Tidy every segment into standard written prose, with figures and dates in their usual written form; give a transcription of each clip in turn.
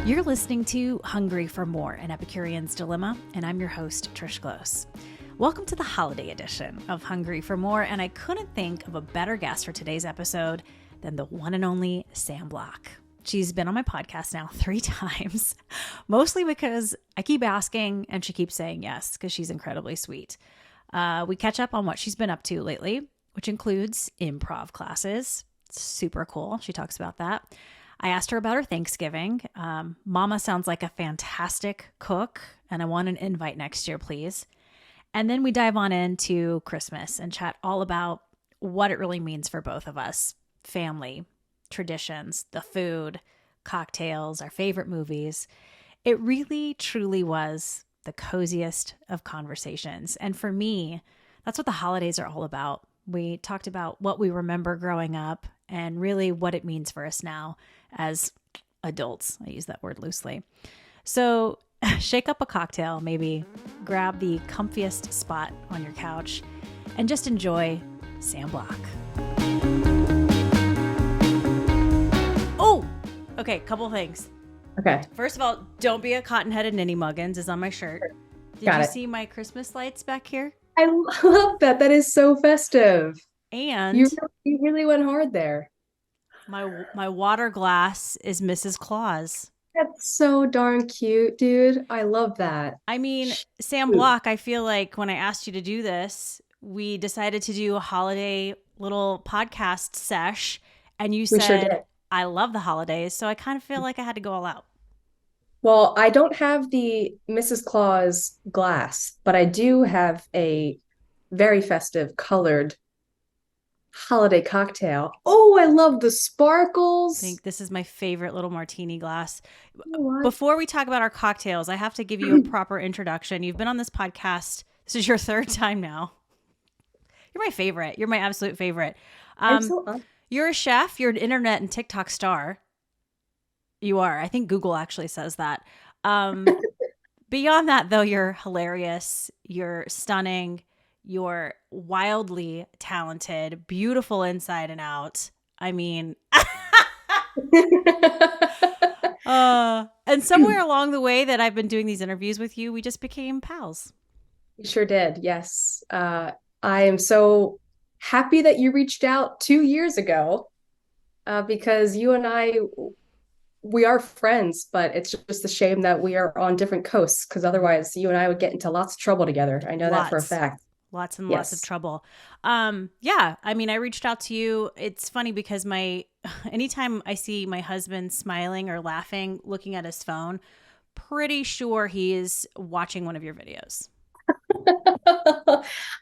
You're listening to Hungry for More, an Epicurean's Dilemma, and I'm your host, Trish Close. Welcome to the holiday edition of Hungry for More, and I couldn't think of a better guest for today's episode than the one and only Sam Block. She's been on my podcast now 3 times, mostly because I keep asking and she keeps saying yes, because she's incredibly sweet. We catch up on what she's been up to lately, which includes improv classes. It's super cool. She talks about that. I asked her about her Thanksgiving. Mama sounds like a fantastic cook, and I want an invite next year, please. And then we dive on into Christmas and chat all about what it really means for both of us. Family, traditions, the food, cocktails, our favorite movies. It really, truly was the coziest of conversations. And for me, that's what the holidays are all about. We talked about what we remember growing up and really what it means for us now as adults. I use that word loosely. So shake up a cocktail, maybe grab the comfiest spot on your couch and just enjoy Sam Block. Oh, okay. Couple things. Okay. First of all, don't be a cotton-headed ninny muggins is on my shirt. Did you see my Christmas lights back here? I love that. That is so festive. And you really went hard there. My water glass is Mrs. Claus. That's so darn cute, dude. I love that. I mean, Sam Block, I feel like when I asked you to do this, we decided to do a holiday little podcast sesh, and you said, sure did. I love the holidays, so I kind of feel like I had to go all out. Well, I don't have the Mrs. Claus glass, but I do have a very festive colored holiday cocktail. Oh, I love the sparkles. I think this is my favorite little martini glass. You know what? Before we talk about our cocktails, I have to give you a proper introduction. You've been on this podcast. This is your 3rd time now. You're my favorite. You're my absolute favorite. You're a chef. You're an internet and TikTok star. You are. I think Google actually says that. Beyond that, though, you're hilarious. You're stunning. You're wildly talented, beautiful inside and out. I mean, and somewhere along the way that I've been doing these interviews with you, we just became pals. You sure did. Yes. I am so happy that you reached out 2 years ago because you and we are friends, but it's just a shame that we are on different coasts because otherwise you and I would get into lots of trouble together. I know that for a fact. Lots and lots of trouble. Yeah. I mean, I reached out to you. It's funny because anytime I see my husband smiling or laughing, looking at his phone, pretty sure he is watching one of your videos.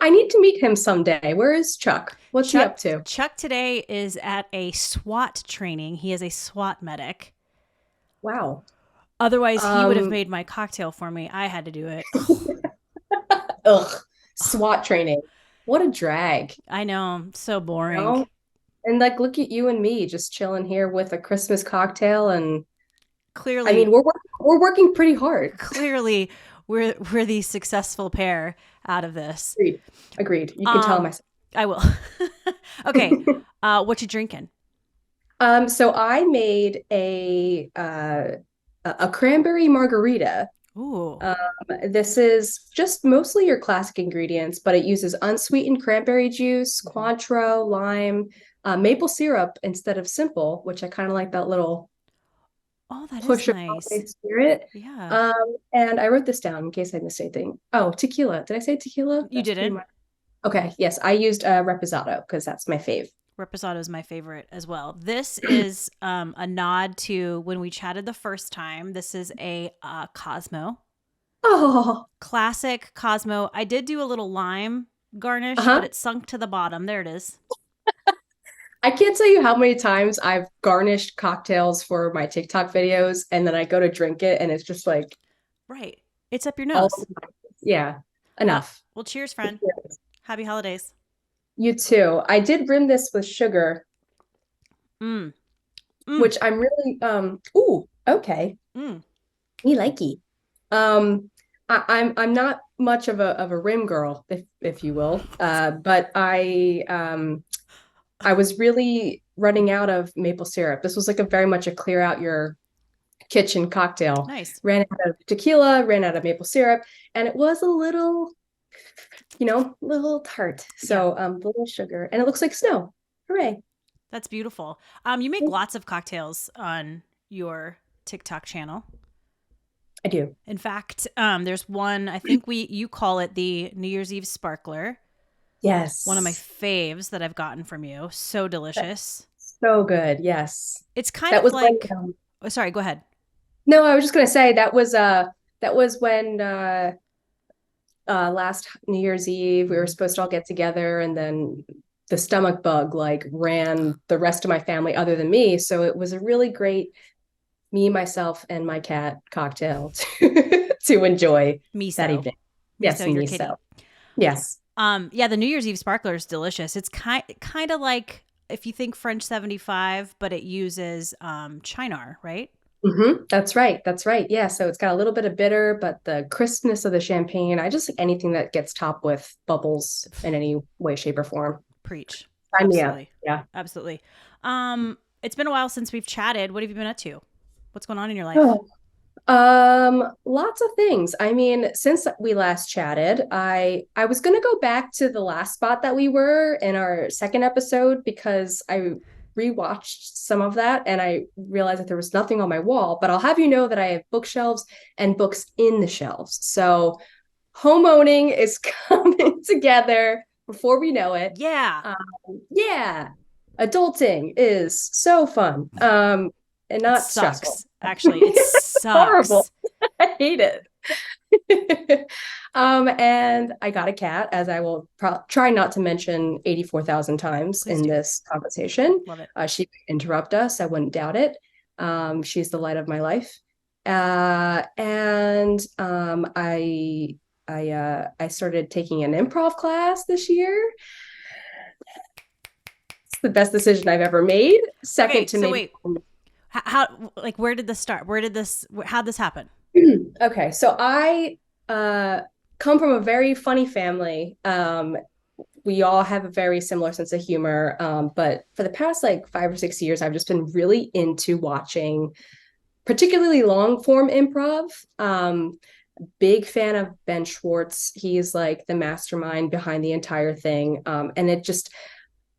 I need to meet him someday. Where is Chuck? What's he up to? Chuck today is at a SWAT training. He is a SWAT medic. Wow. Otherwise, he would have made my cocktail for me. I had to do it. Ugh. SWAT training. What a drag. I know. So boring. You know? And look at you and me just chilling here with a Christmas cocktail and clearly, I mean, we're working pretty hard. Clearly, we're the successful pair out of this. Agreed. You can tell myself. I will. Okay. What you drinking? So I made a cranberry margarita. Ooh. This is just mostly your classic ingredients, but it uses unsweetened cranberry juice, Cointreau, lime, maple syrup instead of simple, which I kind of like that little push is nice. Of spirit. Yeah. And I wrote this down in case I missed anything. Oh, tequila. Did I say tequila? You didn't. Okay. Yes, I used Reposado because that's my fave. Reposado is my favorite as well. This is a nod to when we chatted the first time. This is a Cosmo. Oh. Classic Cosmo. I did do a little lime garnish, but it sunk to the bottom. There it is. I can't tell you how many times I've garnished cocktails for my TikTok videos and then I go to drink it and it's just like... Right. It's up your nose. Yeah. Enough. Well, cheers, friend. Cheers. Happy holidays. You too. I did rim this with sugar, which I'm really, ooh, okay. Me likey. I'm not much of a rim girl, if you will, but I was really running out of maple syrup. This was like very much a clear out your kitchen cocktail. Nice. Ran out of tequila, ran out of maple syrup, and it was a little, little tart. Yeah, So a little sugar, and it looks like snow. Hooray. that's beautiful. You make lots of cocktails on your TikTok channel. I do. In fact, there's one, I think you call it the New Year's Eve sparkler. One of my Yes. faves that I've gotten from you. So delicious. So good. Yes. It's kind That of was when like, oh, sorry, go ahead. no, I was just gonna say that was when last New Year's Eve we were supposed to all get together, and then the stomach bug like ran the rest of my family other than me. So it was a really great me, myself, and my cat cocktail to enjoy that Miso. evening. Yes, Miso, your miso. kitty. Yes. Yeah, the New Year's Eve sparkler is delicious. It's kind of like if you think French 75, but it uses chinar, right? That's right. That's right. Yeah. So it's got a little bit of bitter, but the crispness of the champagne, I just like anything that gets topped with bubbles in any way, shape, or form. Preach. Sign me up. Absolutely. Yeah. Absolutely. It's been a while since we've chatted. What have you been up to? What's going on in your life? Oh, lots of things. I mean, since we last chatted, I was gonna go back to the last spot that we were in our second episode because I rewatched some of that and I realized that there was nothing on my wall. But I'll have you know that I have bookshelves and books in the shelves. So home owning is coming together before we know it. Yeah. Yeah, adulting is so fun. And It not stressful. sucks. Actually, it Horrible. sucks. I hate it. And I got a cat, as I will try not to mention 84,000 times Please in do. this conversation. Love it. She could interrupt us. I wouldn't doubt it. She's the light of my life. And I started taking an improv class this year. It's the best decision I've ever made. Second Okay, to so maybe. wait. Like, where did this start? How'd this happen? Okay, so I come from a very funny family. We all have a very similar sense of humor. But for the past like 5 or 6 years, I've just been really into watching, particularly long form improv. Big fan of Ben Schwartz. He's like the mastermind behind the entire thing. And it just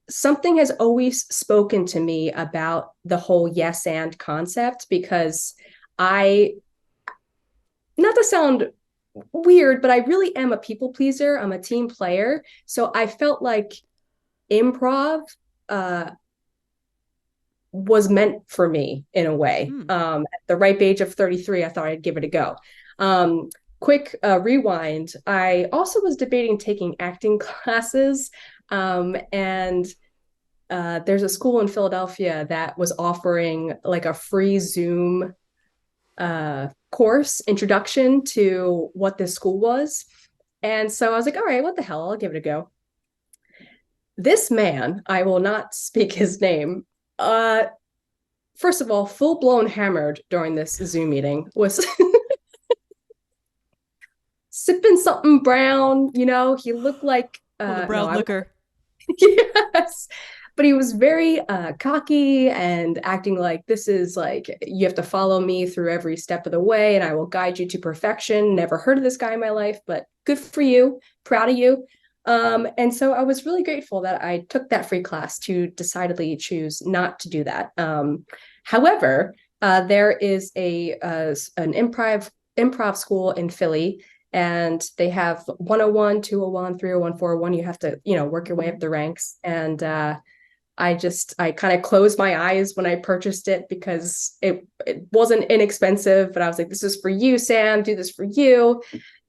something has always spoken to me about the whole yes and concept because I, not to sound weird, but I really am a people pleaser. I'm a team player. So I felt like improv uh, was meant for me in a way. Hmm. At the ripe age of 33, I thought I'd give it a go. Quick rewind. I also was debating taking acting classes. And there's a school in Philadelphia that was offering like a free Zoom course introduction to what this school was. And so I was like, all right, what the hell? I'll give it a go. This man, I will not speak his name, first of all, full blown hammered during this Zoom meeting, was sipping something brown, he looked like Oh, the no, brown I liquor. yes. But he was very cocky and acting like this is like you have to follow me through every step of the way and I will guide you to perfection. Never heard of this guy in my life, but good for you. Proud of you. And so I was really grateful that I took that free class to decidedly choose not to do that. However, there is an improv school in Philly, and they have 101, 201, 301, 401. You have to, work your way up the ranks. And I kind of closed my eyes when I purchased it because it wasn't inexpensive, but I was like, this is for you, Sam, do this for you.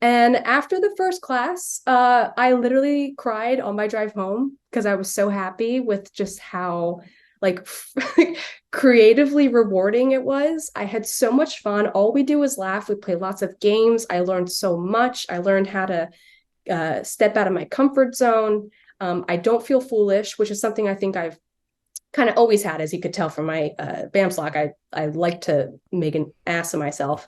And after the first class, I literally cried on my drive home because I was so happy with just how like creatively rewarding it was. I had so much fun. All we do is laugh. We play lots of games. I learned so much. I learned how to step out of my comfort zone. I don't feel foolish, which is something I think I've kind of always had, as you could tell from my Bamslock. I like to make an ass of myself.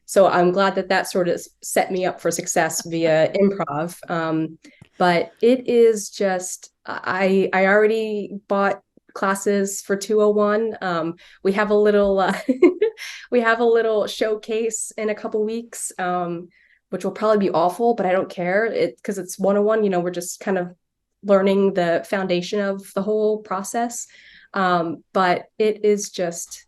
So I'm glad that sort of set me up for success via improv. But it is just, I already bought classes for 201. We have a little we have a little showcase in a couple weeks, which will probably be awful, but I don't care. Because it's 101, we're just kind of learning the foundation of the whole process. But it is just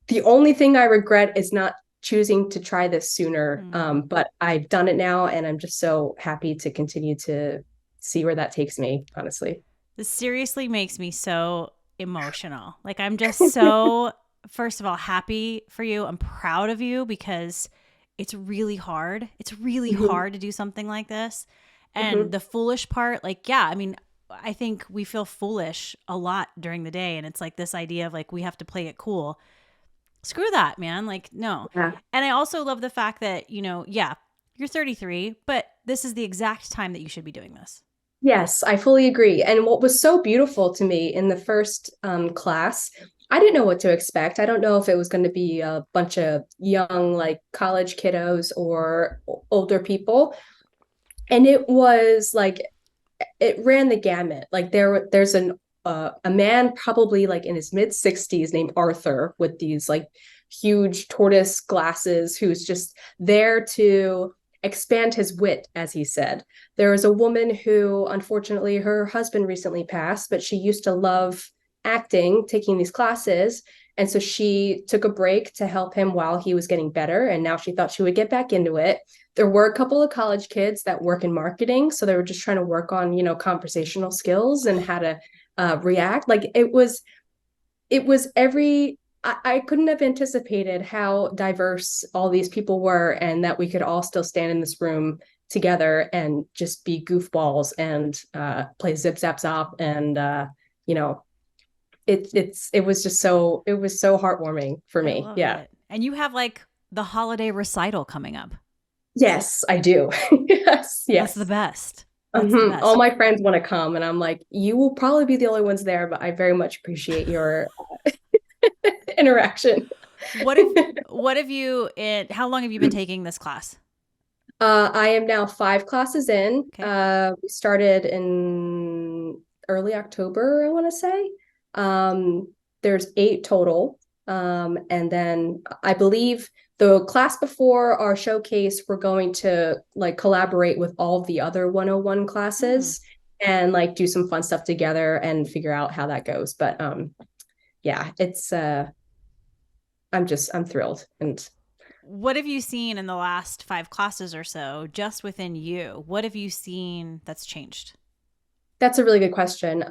the only thing I regret is not choosing to try this sooner. But I've done it now, and I'm just so happy to continue to see where that takes me, honestly. This seriously makes me so emotional. Like, I'm just so, first of all, happy for you. I'm proud of you because it's really hard. It's really hard to do something like this. And the foolish part, like, yeah, I mean, I think we feel foolish a lot during the day. And it's like this idea of like, we have to play it cool. Screw that, man. Like, no. Yeah. And I also love the fact that, yeah, you're 33, but this is the exact time that you should be doing this. Yes, I fully agree. And what was so beautiful to me in the first class, I didn't know what to expect. I don't know if it was going to be a bunch of young, like college kiddos or older people. And it was like, it ran the gamut. Like there's a man probably like in his mid 60s named Arthur with these like huge tortoise glasses who's just there to expand his wit, as he said. There was a woman who, unfortunately, her husband recently passed, but she used to love acting, taking these classes. And so she took a break to help him while he was getting better. And now she thought she would get back into it. There were a couple of college kids that work in marketing. So they were just trying to work on, conversational skills and how to react. Like it was I couldn't have anticipated how diverse all these people were and that we could all still stand in this room together and just be goofballs and play zip zap zop. And, it was so heartwarming for me. Yeah. It. And you have like the holiday recital coming up. Yes, I do. Yes. That's the best. That's the best. All my friends want to come, and I'm like, you will probably be the only ones there, but I very much appreciate your interaction. What have you how long have you been taking this class? I am now 5 classes in. Okay. We started in early October, I want to say. There's 8 total. And then I believe the class before our showcase, we're going to like collaborate with all the other 101 classes and like do some fun stuff together and figure out how that goes. But yeah, it's I'm thrilled. And what have you seen in the last 5 classes or so, just within you? What have you seen that's changed? That's a really good question.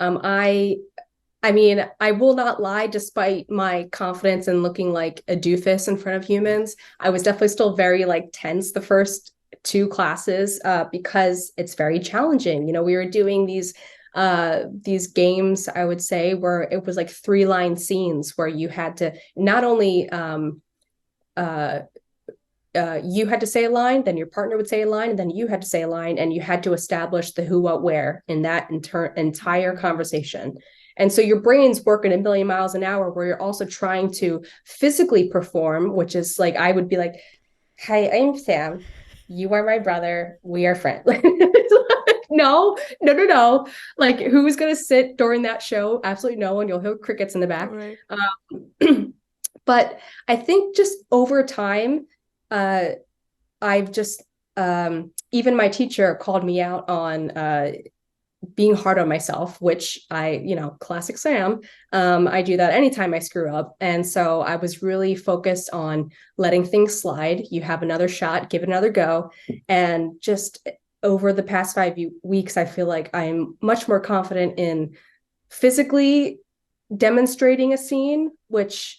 I mean, I will not lie, despite my confidence in looking like a doofus in front of humans. I was definitely still very like tense the first 2 classes because it's very challenging. We were doing these games, I would say, where it was like 3-line scenes where you had to not only you had to say a line, then your partner would say a line, and then you had to say a line, and you had to establish the who, what, where in that entire conversation. And so your brain's working a million miles an hour where you're also trying to physically perform, which is like, I would be like, hi, I'm Sam. You are my brother. We are friends. No. Like, who's going to sit during that show? Absolutely no one. You'll hear crickets in the back. Right. But I think just over time, I've just, even my teacher called me out on being hard on myself, which classic Sam. I do that anytime I screw up. And so I was really focused on letting things slide. You have another shot, give it another go. And just over the past 5 weeks, I feel like I'm much more confident in physically demonstrating a scene, which,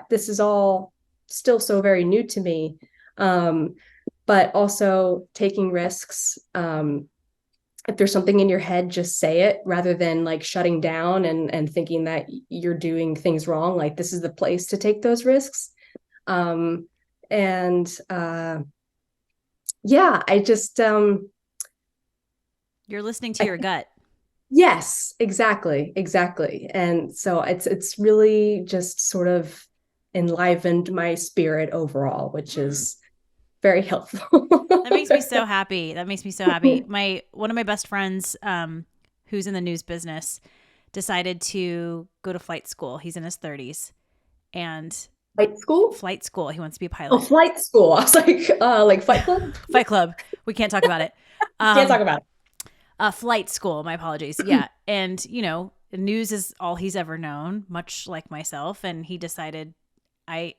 this is all still so very new to me. But also taking risks. If there's something in your head, just say it rather than like shutting down and thinking that you're doing things wrong. Like, this is the place to take those risks. Yeah, I just you're listening to your gut. Yes, exactly. And so it's really just sort of enlivened my spirit overall, which is very helpful. That makes me so happy. One of my best friends, who's in the news business, decided to go to flight school. He's in his 30s, and Flight school? flight school. He wants to be a Oh, pilot. flight school. I was like Fight Club? Fight Club. We can't talk about it. Can't talk about Flight school. My apologies. Yeah, and news is all he's ever known, much like myself. And he decided,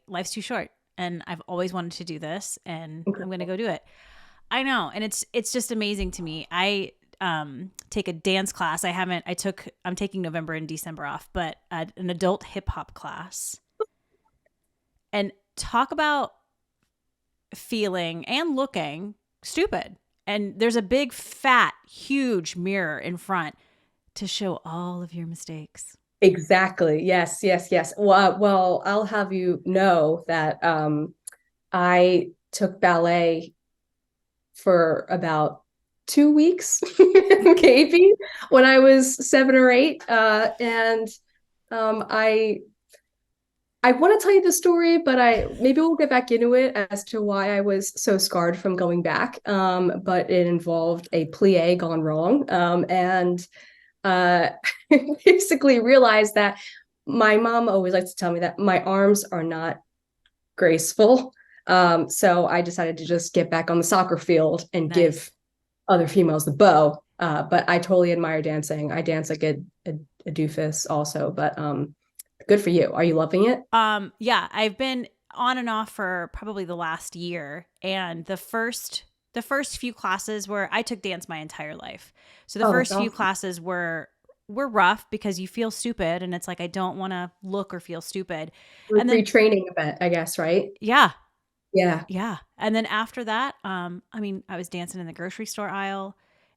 life's too short, and I've always wanted to do this, and it. I'm going to go do it. I know, and it's just amazing to me. I take a dance class. I'm taking November and December off, but an adult hip hop class. And talk about feeling and looking stupid. And there's a big, fat, huge mirror in front to show all of your mistakes. Exactly. Yes, yes, yes. Well, I'll have you know that I took ballet for about 2 weeks, maybe, when I was 7 or 8. And I want to tell you the story, but maybe we'll get back into it as to why I was so scarred from going back. But it involved a plie gone wrong. And uh, basically realized that my mom always likes to tell me that my arms are not graceful. So I decided to just get back on the soccer field and give other females the bow. But I totally admire dancing. I dance like a doofus also, but good for you. Are you loving it? Yeah, I've been on and off for probably the last year, and the first few classes where I took dance my entire life. So the first few classes were rough because you feel stupid, and it's like, I don't want to look or feel stupid. And then retraining event, I guess, right? Yeah. Yeah. Yeah. And then after that, I was dancing in the grocery store aisle,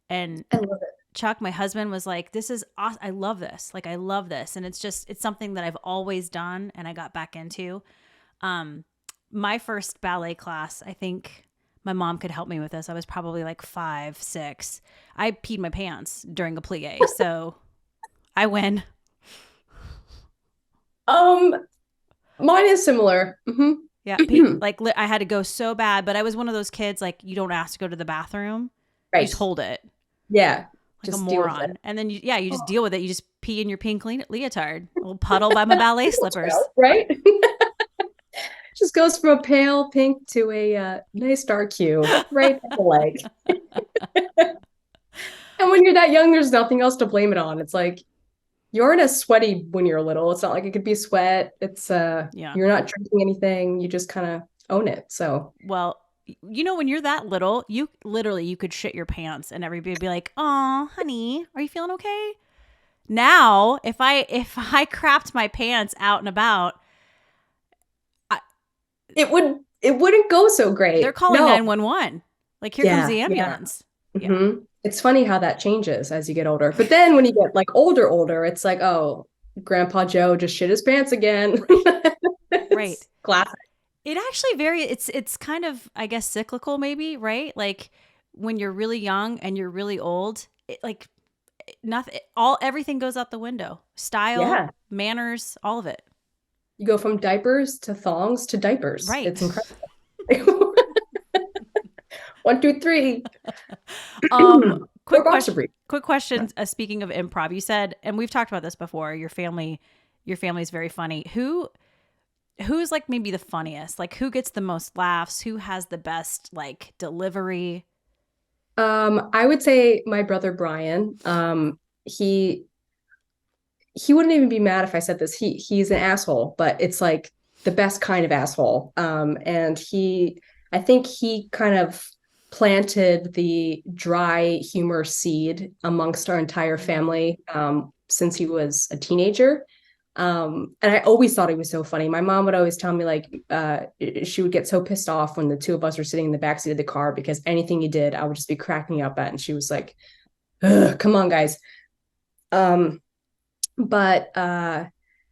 and I love it. Chuck, my husband, was like, this is awesome. I love this. Like, I love this. And it's something that I've always done and I got back into. My first ballet class, I think my mom could help me with this. I was probably like 5, 6. I peed my pants during a plie. So I win. Mine is similar. Mm-hmm. Yeah. Like, I had to go so bad, but I was one of those kids, like, you don't ask to go to the bathroom. Right. You just hold it. Yeah. Like just a moron. And then you just deal with it. You just pee in your pink leotard. A little puddle by my ballet slippers. Right? Just goes from a pale pink to a nice dark hue right at the leg. And when you're that young, there's nothing else to blame it on. It's like, you aren't as sweaty when you're little. It's not like it could be sweat. It's you're not drinking anything. You just kind of own it. So, well, when you're that little, you could shit your pants and everybody would be like, "Oh, honey, are you feeling okay?" Now, if I crapped my pants out and about, it wouldn't go so great. They're calling 911. Like, here comes the ambulance. Yeah. Mm-hmm. It's funny how that changes as you get older. But then when you get like older, it's like, oh, Grandpa Joe just shit his pants again. Right. Classic. It actually it's kind of, I guess, cyclical maybe, right? Like, when you're really young and you're really old, everything goes out the window. Style, manners, all of it. You go from diapers to thongs to diapers. Right. It's incredible. 1, 2, 3. Quick question. Speaking of improv, you said, and we've talked about this before, your family is very funny. Who's like maybe the funniest? Like, who gets the most laughs? Who has the best like delivery? I would say my brother Brian. He wouldn't even be mad if I said this. He's an asshole, but it's like the best kind of asshole. And I think he kind of planted the dry humor seed amongst our entire family since he was a teenager. And I always thought he was so funny. My mom would always tell me, like, she would get so pissed off when the two of us were sitting in the backseat of the car because anything he did, I would just be cracking up at. And she was like, come on, guys. But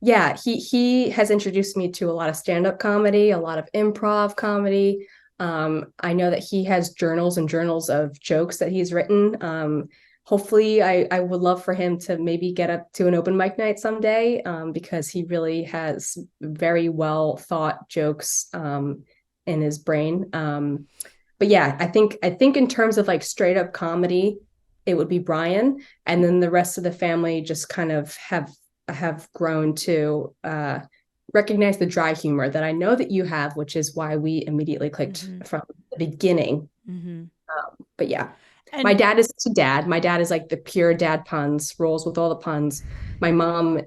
yeah, he has introduced me to a lot of stand-up comedy, a lot of improv comedy. I know that he has journals and journals of jokes that he's written. Hopefully, I would love for him to maybe get up to an open mic night someday, because he really has very well thought jokes in his brain. But yeah, I think in terms of like straight up comedy, it would be Brian. And then the rest of the family just kind of have grown to recognize the dry humor that I know that you have, which is why we immediately clicked from the beginning. But yeah, my And dad is such a dad. My dad is like the pure dad puns, rolls with all the puns. My mom,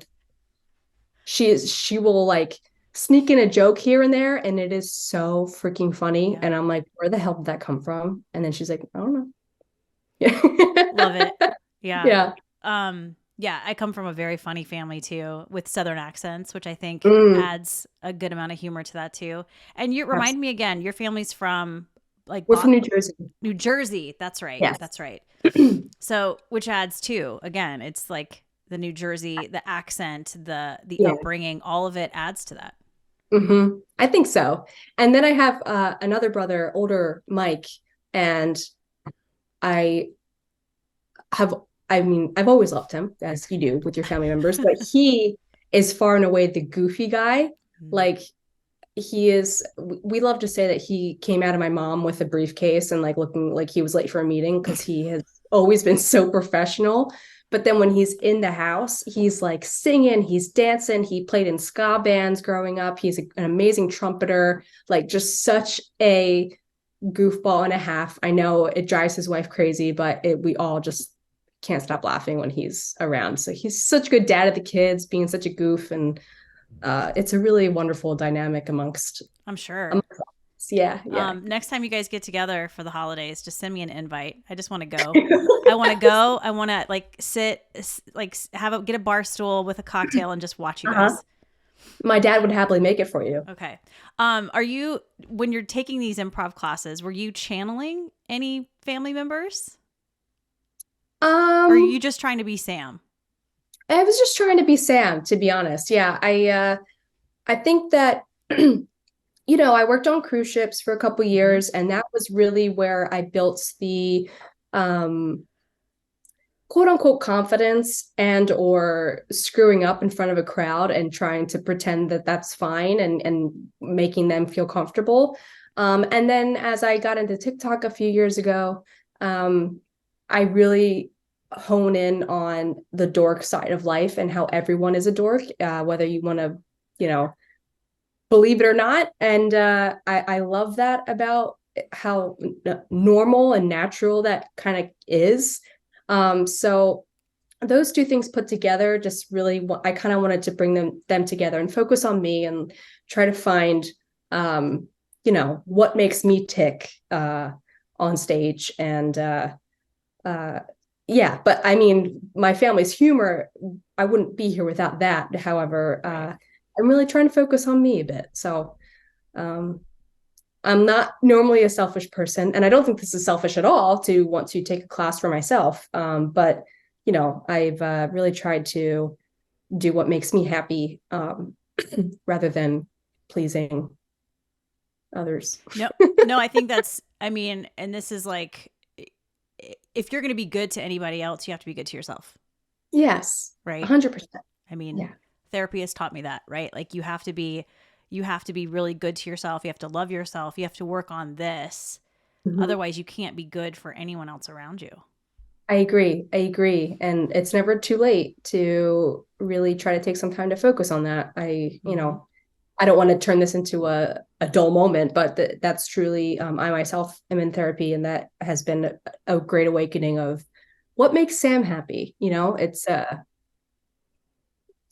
she will like sneak in a joke here and there, and it is so freaking funny. yeah, And I'm like, where the hell did that come from? And then she's like, I don't know. love it. Yeah. Yeah. Yeah. Yeah, I come from a very funny family too, with Southern accents, which I think Mm, adds a good amount of humor to that too. And you remind absolutely. me again, your family's from like We're from New Jersey. New Jersey. That's right. Yes. That's right. So, which adds too. Again, it's like the New Jersey, the accent, the Yeah. upbringing, all of it adds to that. I think so. And then I have another brother, older Mike, and I have, I mean, I've always loved him, as you do with your family members, but he is far and away the goofy guy. Mm. Like, he is, we love to say that he came out of my mom with a briefcase and like looking like he was late for a meeting because he has always been so professional. But then when he's in the house, he's like singing, he's dancing. He played in ska bands growing up. He's an amazing trumpeter, like just such a goofball and a half. I know it drives his wife crazy, but we all just can't stop laughing when he's around. So he's such a good dad of the kids, being such a goof, and it's a really wonderful dynamic I'm sure. amongst us. Yeah. Next time you guys get together for the holidays, just send me an invite. I just want to go. I want to go. I want to like sit, like get a bar stool with a cocktail and just watch you Uh-huh. guys. My dad would happily make it for you. Okay. Are you, when you're taking these improv classes, were you channeling any family members, or are you Um, just trying to be Sam? I was just trying to be Sam, to be honest. Yeah, I think that I worked on cruise ships for a couple Mm-hmm. years, and that was really where I built the um quote unquote confidence and or screwing up in front of a crowd and trying to pretend that that's fine and making them feel comfortable. And then as I got into TikTok a few years ago, I really hone in on the dork side of life and how everyone is a dork, whether you want to, you know, believe it or not. And I love that about how normal and natural that kind of is. So those two things put together just really, I kind of wanted to bring them together and focus on me and try to find, what makes me tick on stage. And uh, yeah, but I mean, my family's humor, I wouldn't be here without that. However, Right. I'm really trying to focus on me a bit. So um, I'm not normally a selfish person, and I don't think this is selfish at all to want to take a class for myself. But I've really tried to do what makes me happy, rather than pleasing others. No, no, I think that's, I mean, and this is like, if you're going to be good to anybody else, you have to be good to yourself, Yes, right? 100%. I mean, Yeah. therapy has taught me that, right? Like you have to be really good to yourself. You have to love yourself. You have to work on this. Mhm. Otherwise, you can't be good for anyone else around you. I agree. I agree. And it's never too late to really try to take some time to focus on that. Mm-hmm. I don't want to turn this into a dull moment, but that's truly, I myself am in therapy, and that has been a great awakening of what makes Sam happy.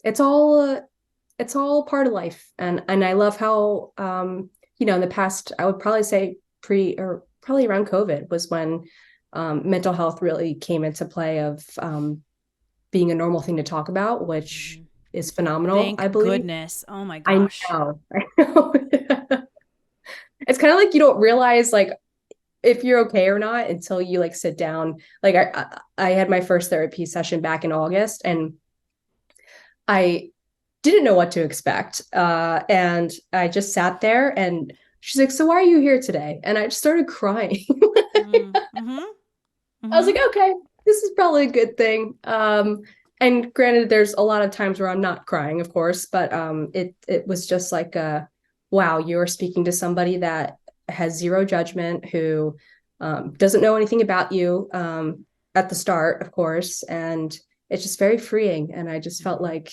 It's all part of life, and I love how in the past I would probably say pre or probably around COVID was when mental health really came into play of being a normal thing to talk about, which Mm-hmm. is phenomenal, I Thank believe. goodness. Oh my I gosh. know. I know. It's kind of like you don't realize like if you're okay or not until you like sit down. Like I had my first therapy session back in August, and I didn't know what to expect. And I just sat there, and she's like, "So why are you here today?" And I just started crying. Mm-hmm. I was Mm-hmm. like, "Okay, this is probably a good thing." And granted, there's a lot of times where I'm not crying, of course, but it was just like, wow, you're speaking to somebody that has zero judgment, who doesn't know anything about you. at the start, of course, and it's just very freeing. And I just felt like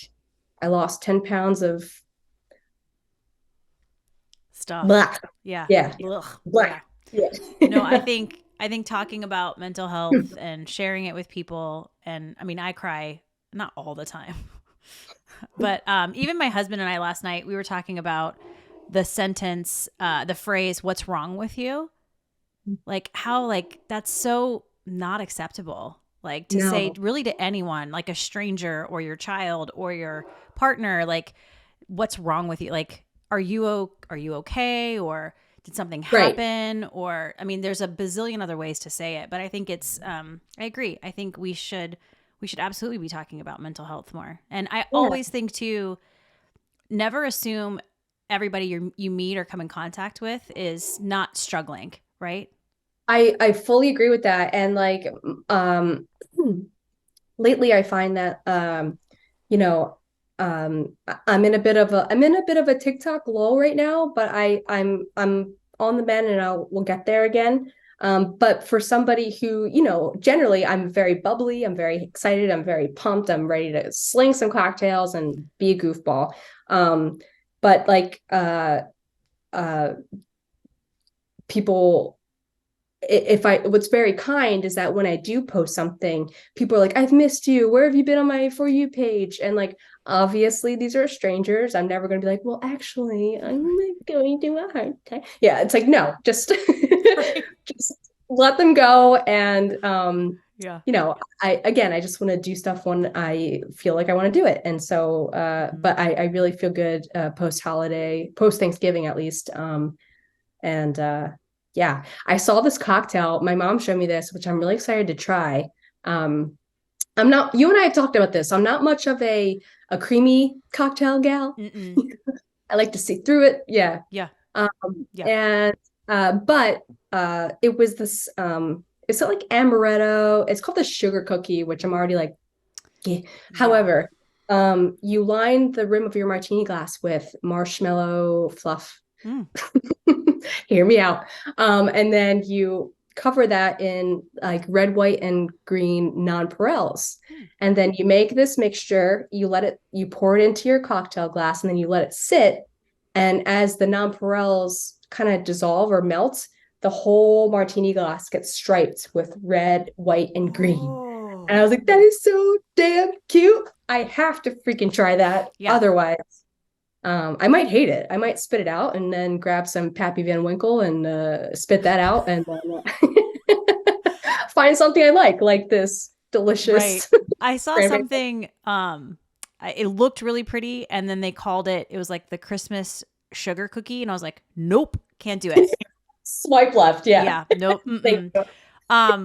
I lost 10 pounds of Stuff. black. Yeah. Yeah. Ugh. Yeah. Black. Yeah. No, I think talking about mental health and sharing it with people, and I mean, I cry not all the time, but even my husband and I last night, we were talking about the sentence, the phrase, "What's wrong with you?" Like how like that's so not acceptable. Like to say No. really to anyone, like a stranger or your child or your partner, like what's wrong with you? Like are you okay, or did something Right. happen? Or I mean, there's a bazillion other ways to say it, but I think it's I agree. I think we should absolutely be talking about mental health more. And I Yeah. always think too, never assume everybody you meet or come in contact with is not struggling, right? I fully agree with that. And like um lately I find that you know I'm in a bit of a TikTok lull right now, but I'm on the mend and we'll get there again. But for somebody who, generally I'm very bubbly, I'm very excited, I'm very pumped, I'm ready to sling some cocktails and be a goofball. Um, but like uh people if I what's very kind is that when I do post something, people are like, I've missed you. Where have you been on my For You page? And like, obviously, these are strangers. I'm never going to be like, well, actually, I'm going to a hard time. Yeah, it's like, no, just, Right. just let them go. And, Yeah. I just want to do stuff when I feel like I want to do it. And so, Mhm. but I really feel good post holiday, post Thanksgiving at least. And yeah, I saw this cocktail. My mom showed me this, which I'm really excited to try. Um, I'm not, you and I have talked about this. I'm not much of a creamy cocktail gal. Mm-mm. I like to see through it. Yeah. Yeah. Um, Yeah. and but it was this it's not like amaretto. It's called the sugar cookie, which I'm already like, yeah. Yeah. However, you line the rim of your martini glass with marshmallow fluff. Mm. Hear me out. And then you cover that in like red, white, and green nonpareils. Mm. And then you make this mixture, you pour it into your cocktail glass, and then you let it sit. And as the nonpareils kind of dissolve or melt, the whole martini glass gets striped with red, white, and green. Oh. And I was like, that is so damn cute. I have to freaking try that. Yeah. Otherwise, I might hate it. I might spit it out and then grab some Pappy Van Winkle and spit that out and then find something I like this Right. delicious I saw cranberry. something it looked really pretty, and then they called it was like the Christmas sugar cookie, and I was like, "Nope, can't do it." Swipe left. Yeah. Yeah, nope. Thank Mm-mm. you. Um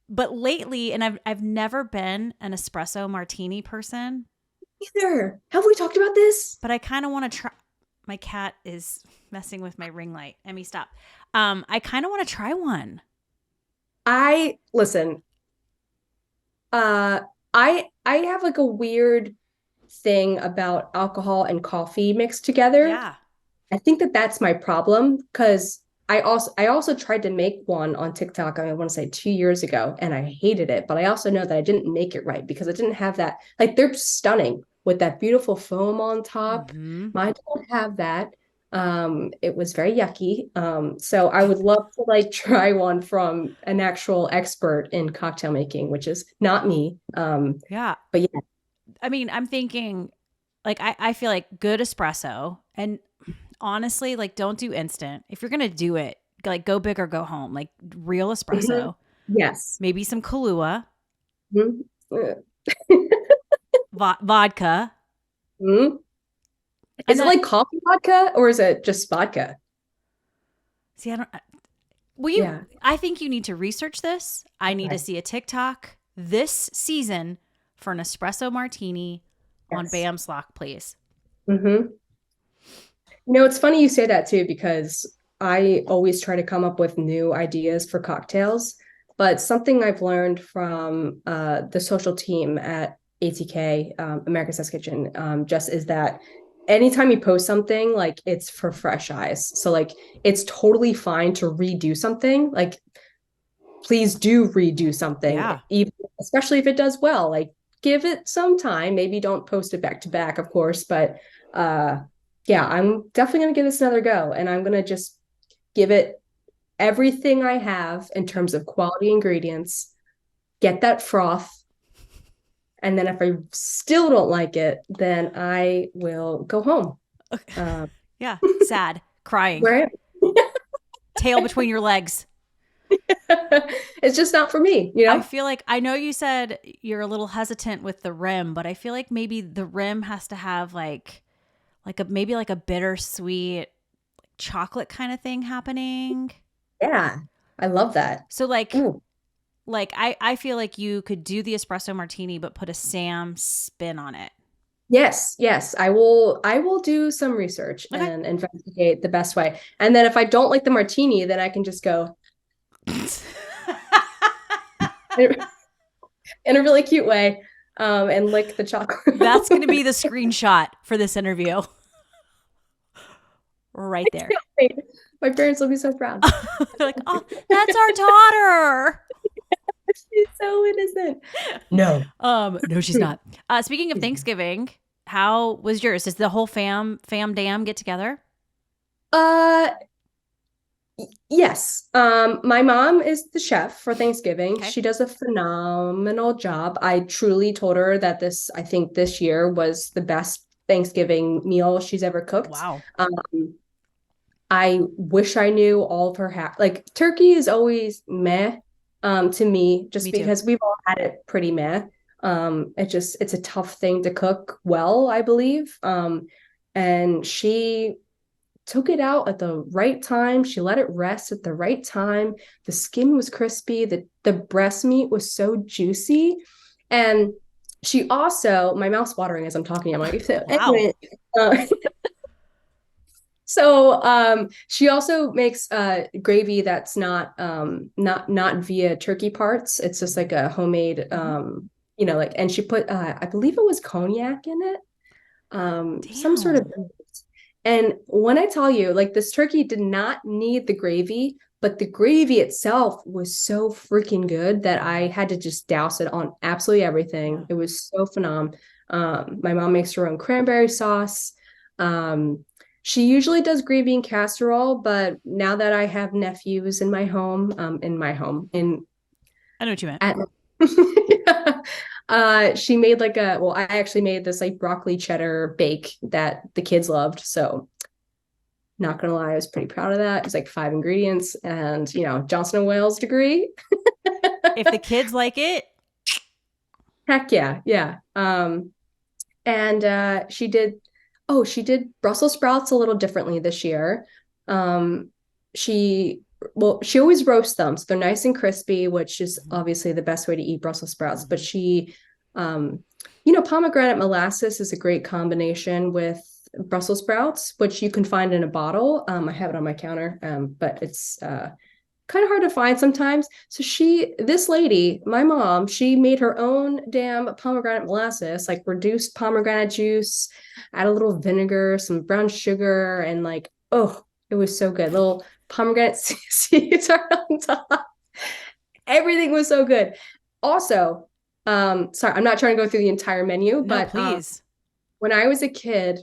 but lately, and I've never been an espresso martini person, Either. Have we talked about this? but I kind of want to try. My cat is messing with my ring light. Emmy, stop. I kind of want to try one. I listen. Uh, I have like a weird thing about alcohol and coffee mixed together. Yeah. I think that that's my problem because I also tried to make one on TikTok. I want to say 2 years ago, and I hated it. But I also know that I didn't make it right because I didn't have that. Like they're stunning with that beautiful foam on top. Mm-hmm. Mine don't have that. It was very yucky. So I would love to like try one from an actual expert in cocktail making, which is not me. Yeah. But yeah, I mean, I'm thinking like I feel like good espresso, and honestly, like don't do instant. If you're gonna do it, like go big or go home. Like real mhm. espresso, Yes. maybe some Kahlua, Mhm. vodka, Mhm. Is and it then like coffee vodka or is it just vodka? see. I don't. Well, Yeah. I think you need to research this. I need to Okay. see a TikTok this season for an espresso martini on Yes. Bam Slack, please. Mm-hmm. It's funny you say that too, because I always try to come up with new ideas for cocktails. But something I've learned from the social team at ATK, America's Test Kitchen, just is that anytime you post something, like it's for fresh eyes. So like it's totally fine to redo something. Like please do redo something, Yeah. even especially if it does well. Like give it some time. Maybe don't post it back to back, of course, but yeah, I'm definitely gonna give this another go, and I'm gonna just give it everything I have in terms of quality ingredients, get that froth, and then if I still don't like it, then I will go home. Uh, Yeah. Sad, crying, where tail between your legs. it's just not for me, you I know? feel like I know you said you're a little hesitant with the rim, but I feel like maybe the rim has to have like a maybe like a bittersweet chocolate kind of thing happening. Yeah, I love that. So Ooh. like I feel like you could do the espresso martini but put a Sam spin on it. Yes, yes, I will do some research Okay. and investigate the best way. And then if I don't like the martini, then I can just go in a really cute way and lick the chocolate. That's going to be the screenshot for this interview. Right there. My parents will be so proud. They're like, "Oh, that's our daughter." She's so innocent. No. No, she's not. Speaking of Thanksgiving, how was yours? Does the whole fam dam get together? Uh yes. My mom is the chef for Thanksgiving. Okay. She does a phenomenal job. I truly told her that I think this year was the best Thanksgiving meal she's ever cooked. Wow. I wish I knew all of her like turkey is always meh to me just Me too. because we've all had it pretty meh. It's a tough thing to cook well, I believe. And she took it out at the right time. She let it rest at the right time. The skin was crispy, the breast meat was so juicy. And she also, my mouth's watering as I'm talking. I'm like, so Wow. anyway, uh, so she also makes gravy that's not via turkey parts. It's just like a homemade Mm-hmm. like, and she put I believe it was cognac in it. Some sort of, Damn. and when I tell you, like this turkey did not need the gravy, but the gravy itself was so freaking good that I had to just douse it on absolutely Yeah. everything. It was so phenomenal. My mom makes her own cranberry sauce. Um, she usually does gravy and casserole, but now that I have nephews in my home, I know what you meant. at she made I actually made this like broccoli cheddar bake that the kids loved. So not gonna lie, I was pretty proud of that. It's like 5 ingredients and Johnson and Wales degree. If the kids like it, Heck yeah, yeah. And she did Brussels sprouts a little differently this year. Um, she always roasts them, so they're nice and crispy, which is obviously the best way to eat Brussels sprouts. But um, pomegranate molasses is a great combination with Brussels sprouts, which you can find in a bottle. I have it on my counter, but it's kind of hard to find sometimes. So this lady, my mom, she made her own damn pomegranate molasses, like reduced pomegranate juice, add a little vinegar, some brown sugar, and like, oh, it was so good. Little pomegranate seeds are on top. Everything was so good. Also, sorry, I'm not trying to go through the entire menu, no, but please. when I was a kid,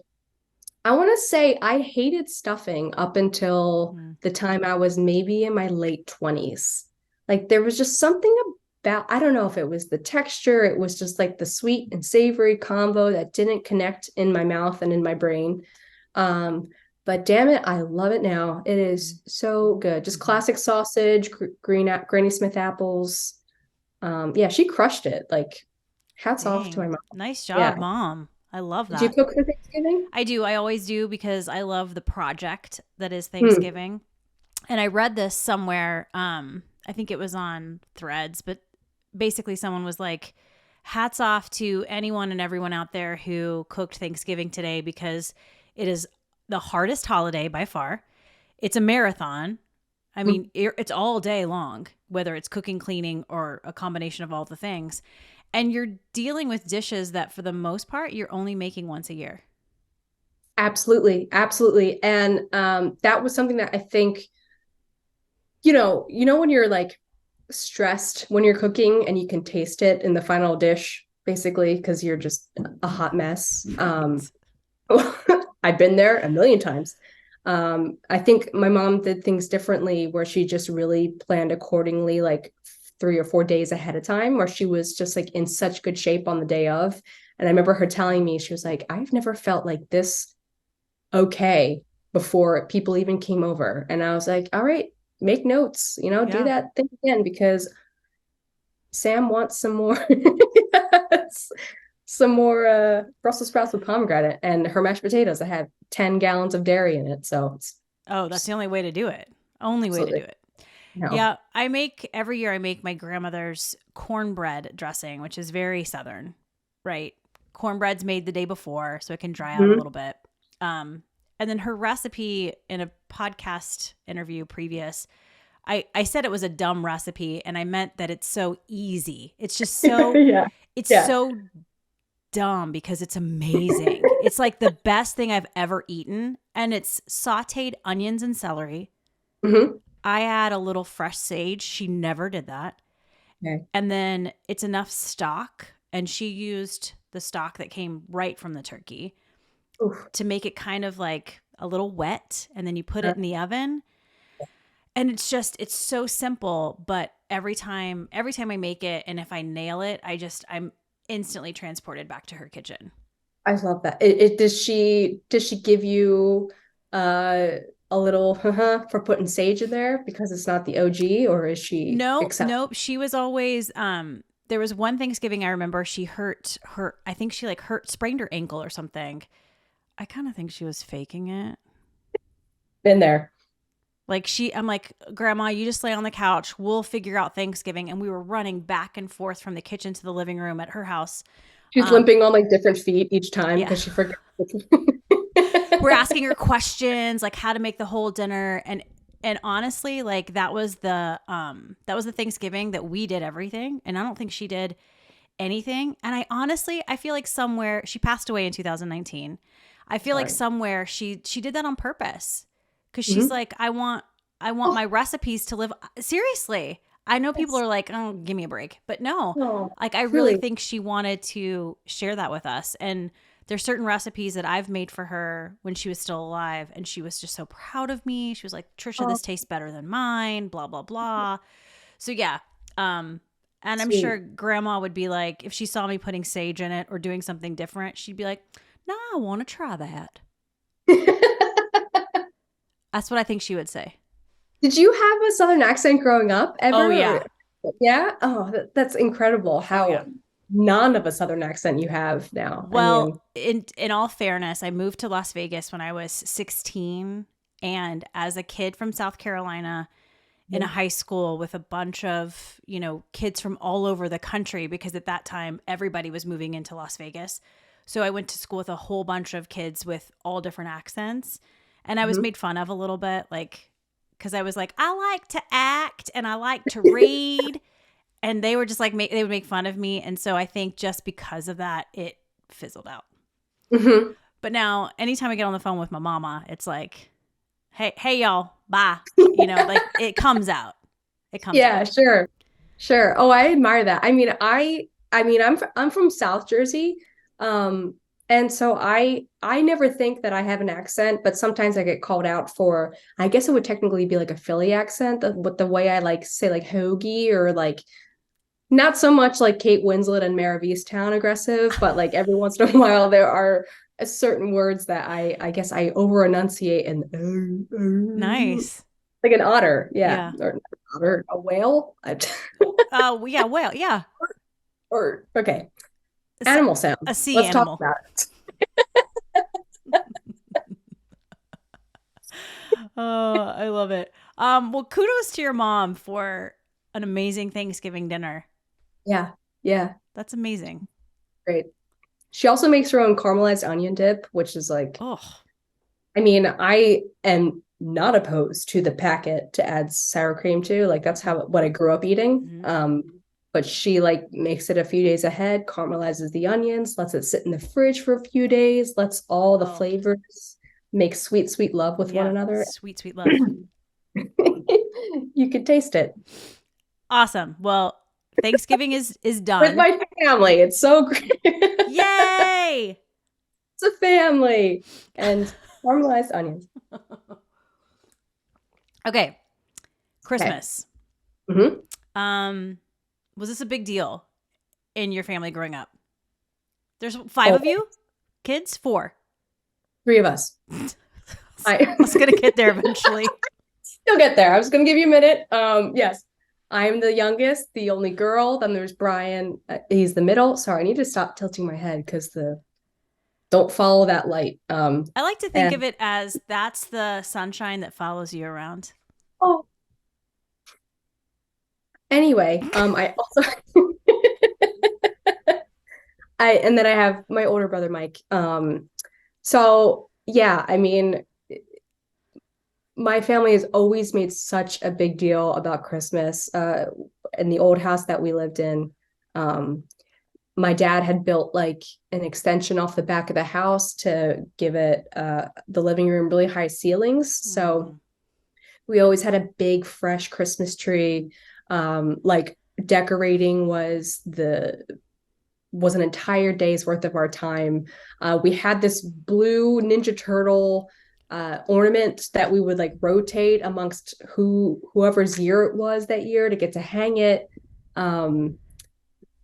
I want to say I hated stuffing up until Mm. the time I was maybe in my late 20s. Like there was just something about, I don't know if it was the texture, it was just like the sweet and savory combo that didn't connect in my mouth and in my brain. Um, but damn it, I love it now. It is so good. Just classic sausage, Granny Smith apples. Yeah, she crushed it. Like hats off to my Dang. mom. Nice Yeah. job, mom. I love Did you that. cook for Thanksgiving? I do. I always do because I love the project that is Hmm. Thanksgiving. And I read this somewhere. I think it was on Threads, but basically someone was like, hats off to anyone and everyone out there who cooked Thanksgiving today because it is the hardest holiday by far. It's a marathon. I mean, it's all day long, whether it's cooking, cleaning, or a combination of all the things. And you're dealing with dishes that, for the most part, you're only making once a year. Absolutely, absolutely. And that was something that I think, when you're like stressed when you're cooking and you can taste it in the final dish, basically, because you're just a hot mess. Right. I've been there a million times. I think my mom did things differently where she just really planned accordingly, like 3 or 4 days ahead of time, where she was just like in such good shape on the day of. And I remember her telling me, she was like, I've never felt like this okay before people even came over. And I was like, all right, make notes, do Yeah. that thing again because Sam wants some more some more Brussels sprouts with pomegranate and her mashed potatoes that have 10 gallons of dairy in it. So it's Oh, that's the only way to do it. Only way to do absolutely it. no. Yeah, every year I make my grandmother's cornbread dressing, which is very southern, right? Cornbread's made the day before, so it can dry out a Mhm. little bit. And then her recipe in a podcast interview previous, I said it was a dumb recipe, and I meant that it's so easy. It's just Yeah. it's Yeah. so dumb because it's amazing. It's like the best thing I've ever eaten, and it's sautéed onions and celery. Hmm. I add a little fresh sage. She never did that. Okay. And then it's enough stock. And she used the stock that came right from the turkey Oof. to make it kind of like a little wet. And then you put it in the oven. And it's so simple. But every time I make it, and if I nail it, I'm instantly transported back to her kitchen. I love that. It does she give you uh a little for putting sage in there because it's not the OG, or is she No, accept? nope. She was always there was one Thanksgiving I remember she I think she like sprained her ankle or something. I kind of think she was faking it. Been there. Like I'm like, Grandma, you just lay on the couch. We'll figure out Thanksgiving. And we were running back and forth from the kitchen to the living room at her house. She's limping on like different feet each time Yeah. because she forgets. We're asking her questions like how to make the whole dinner. And honestly, like that was the Thanksgiving that we did everything. And I don't think she did anything. And I feel like somewhere she passed away in 2019. I feel like Sorry. somewhere she did that on purpose because she's Mhm. like, I want my recipes to live. Seriously, I know people Yes. are like, oh, give me a break, but no, Oh, like I really really. think she wanted to share that with us. And there's certain recipes that I've made for her when she was still alive, and she was just so proud of me. She was like, Trisha, Oh, this tastes better than mine. Blah blah blah. So yeah, and I'm sure sweet. grandma would be like, if she saw me putting sage in it or doing something different, she'd be like, nah, I want to try that. That's what I think she would say. Did you have a Southern accent growing up Oh, ever? yeah. Yeah. Oh, that's incredible Oh, yeah. how none of a Southern accent you have now. I Well, mean, in all fairness, I moved to Las Vegas when I was 16. And as a kid from South Carolina in a high school with a bunch of, kids from all over the country, because at that time everybody was moving into Las Vegas. So I went to school with a whole bunch of kids with all different accents. And I was mhm. made fun of a little bit, like, because I was like, I like to act and I like to read. And they were just like, they would make fun of me. And so I think just because of that, it fizzled out. Mhm. But now, anytime I get on the phone with my mama, it's like, hey, y'all, bye. Like it comes out. It comes out. Yeah, sure. Sure. Oh, I admire that. I mean, I'm from South Jersey. Um, and so I never think that I have an accent, but sometimes I get called out for, I guess it would technically be like a Philly accent, with the way I like say like hoagie, or like not so much like Kate Winslet and Mare of Easttown aggressive, but like every once in a while there are certain words that I guess I over enunciate and Nice. like an otter, yeah, Yeah. or an otter, a whale. Oh, yeah. Well, yeah. Or okay, A, animal a sounds. sea Let's talk animal. about it. Oh, I love it. Well, kudos to your mom for an amazing Thanksgiving dinner. Yeah, yeah, That's amazing. great. She also makes her own caramelized onion dip, which is like, Oh. I mean, I am not opposed to the packet to add sour cream to. Like that's how what I grew up eating. Mm-hmm. But she like makes it a few days ahead, caramelizes the onions, lets it sit in the fridge for a few days, lets all the Oh, flavors make sweet, sweet love with one yeah. another. Sweet, sweet love. You could taste it. Awesome. Well, Thanksgiving is With done. my family. It's so great. Yay! It's a family. And caramelized onions. Okay, Okay. Christmas. Mm-hmm. Um, was this a big deal in your family growing up? There's five Oh, of you kids? Four. three of us. I was going to get there eventually. You'll get there. I was going to give you a minute. Yes, I'm the youngest, the only girl. Then there's Brian. He's the middle. Sorry, I need to stop tilting my head because the don't follow that light. I like to think of And it as that's the sunshine that follows you around. oh, anyway, I also I and then I have my older brother Mike. So yeah, I mean, my family has always made such a big deal about Christmas. In the old house that we lived in, um, my dad had built like an extension off the back of the house to give it the living room really high ceilings. So Mm. we always had a big fresh Christmas tree. Like decorating was an entire day's worth of our time. We had this blue Ninja Turtle ornament that we would like rotate amongst whoever's year it was that year to get to hang it. Um,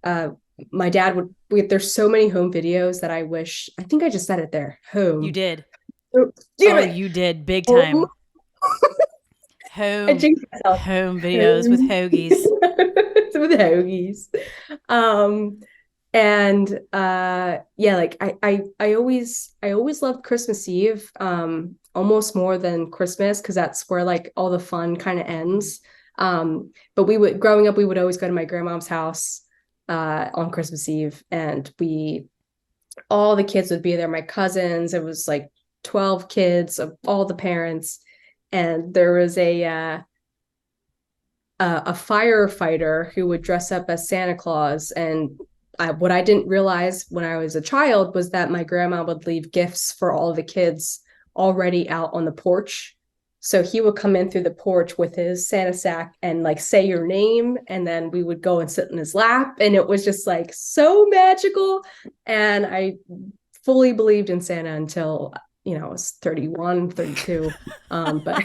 uh, my dad there's so many home videos that I think I just said it there. You Home. did. Oh, damn Oh, it. you did big Home. time. I Home jinxed myself. home videos with Home. hoagies. With hoagies. Um, and yeah, like I always loved Christmas Eve, almost more than Christmas because that's where like all the fun kind of ends. But growing up, we would always go to my grandmom's house on Christmas Eve, and all the kids would be there, my cousins. It was like 12 kids of all the parents, and there was a firefighter who would dress up as Santa Claus. And what I didn't realize when I was a child was that my grandma would leave gifts for all the kids already out on the porch. So he would come in through the porch with his Santa sack and like say your name, and then we would go and sit in his lap. And it was just like so magical. And I fully believed in Santa until, I was 31, 32. But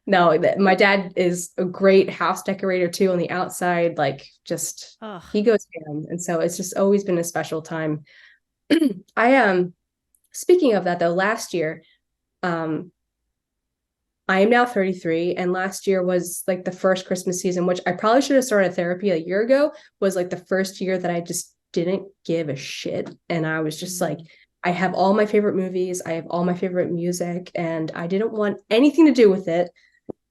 no, my dad is a great house decorator too on the outside. Like just Ugh. he goes ham. And so it's just always been a special time. I speaking of that though, last year, um, I am now 33, and last year was like the first Christmas season, which I probably should have started therapy a year ago, was like the first year that I just didn't give a shit. And I was just like, I have all my favorite movies, I have all my favorite music, and I didn't want anything to do with it.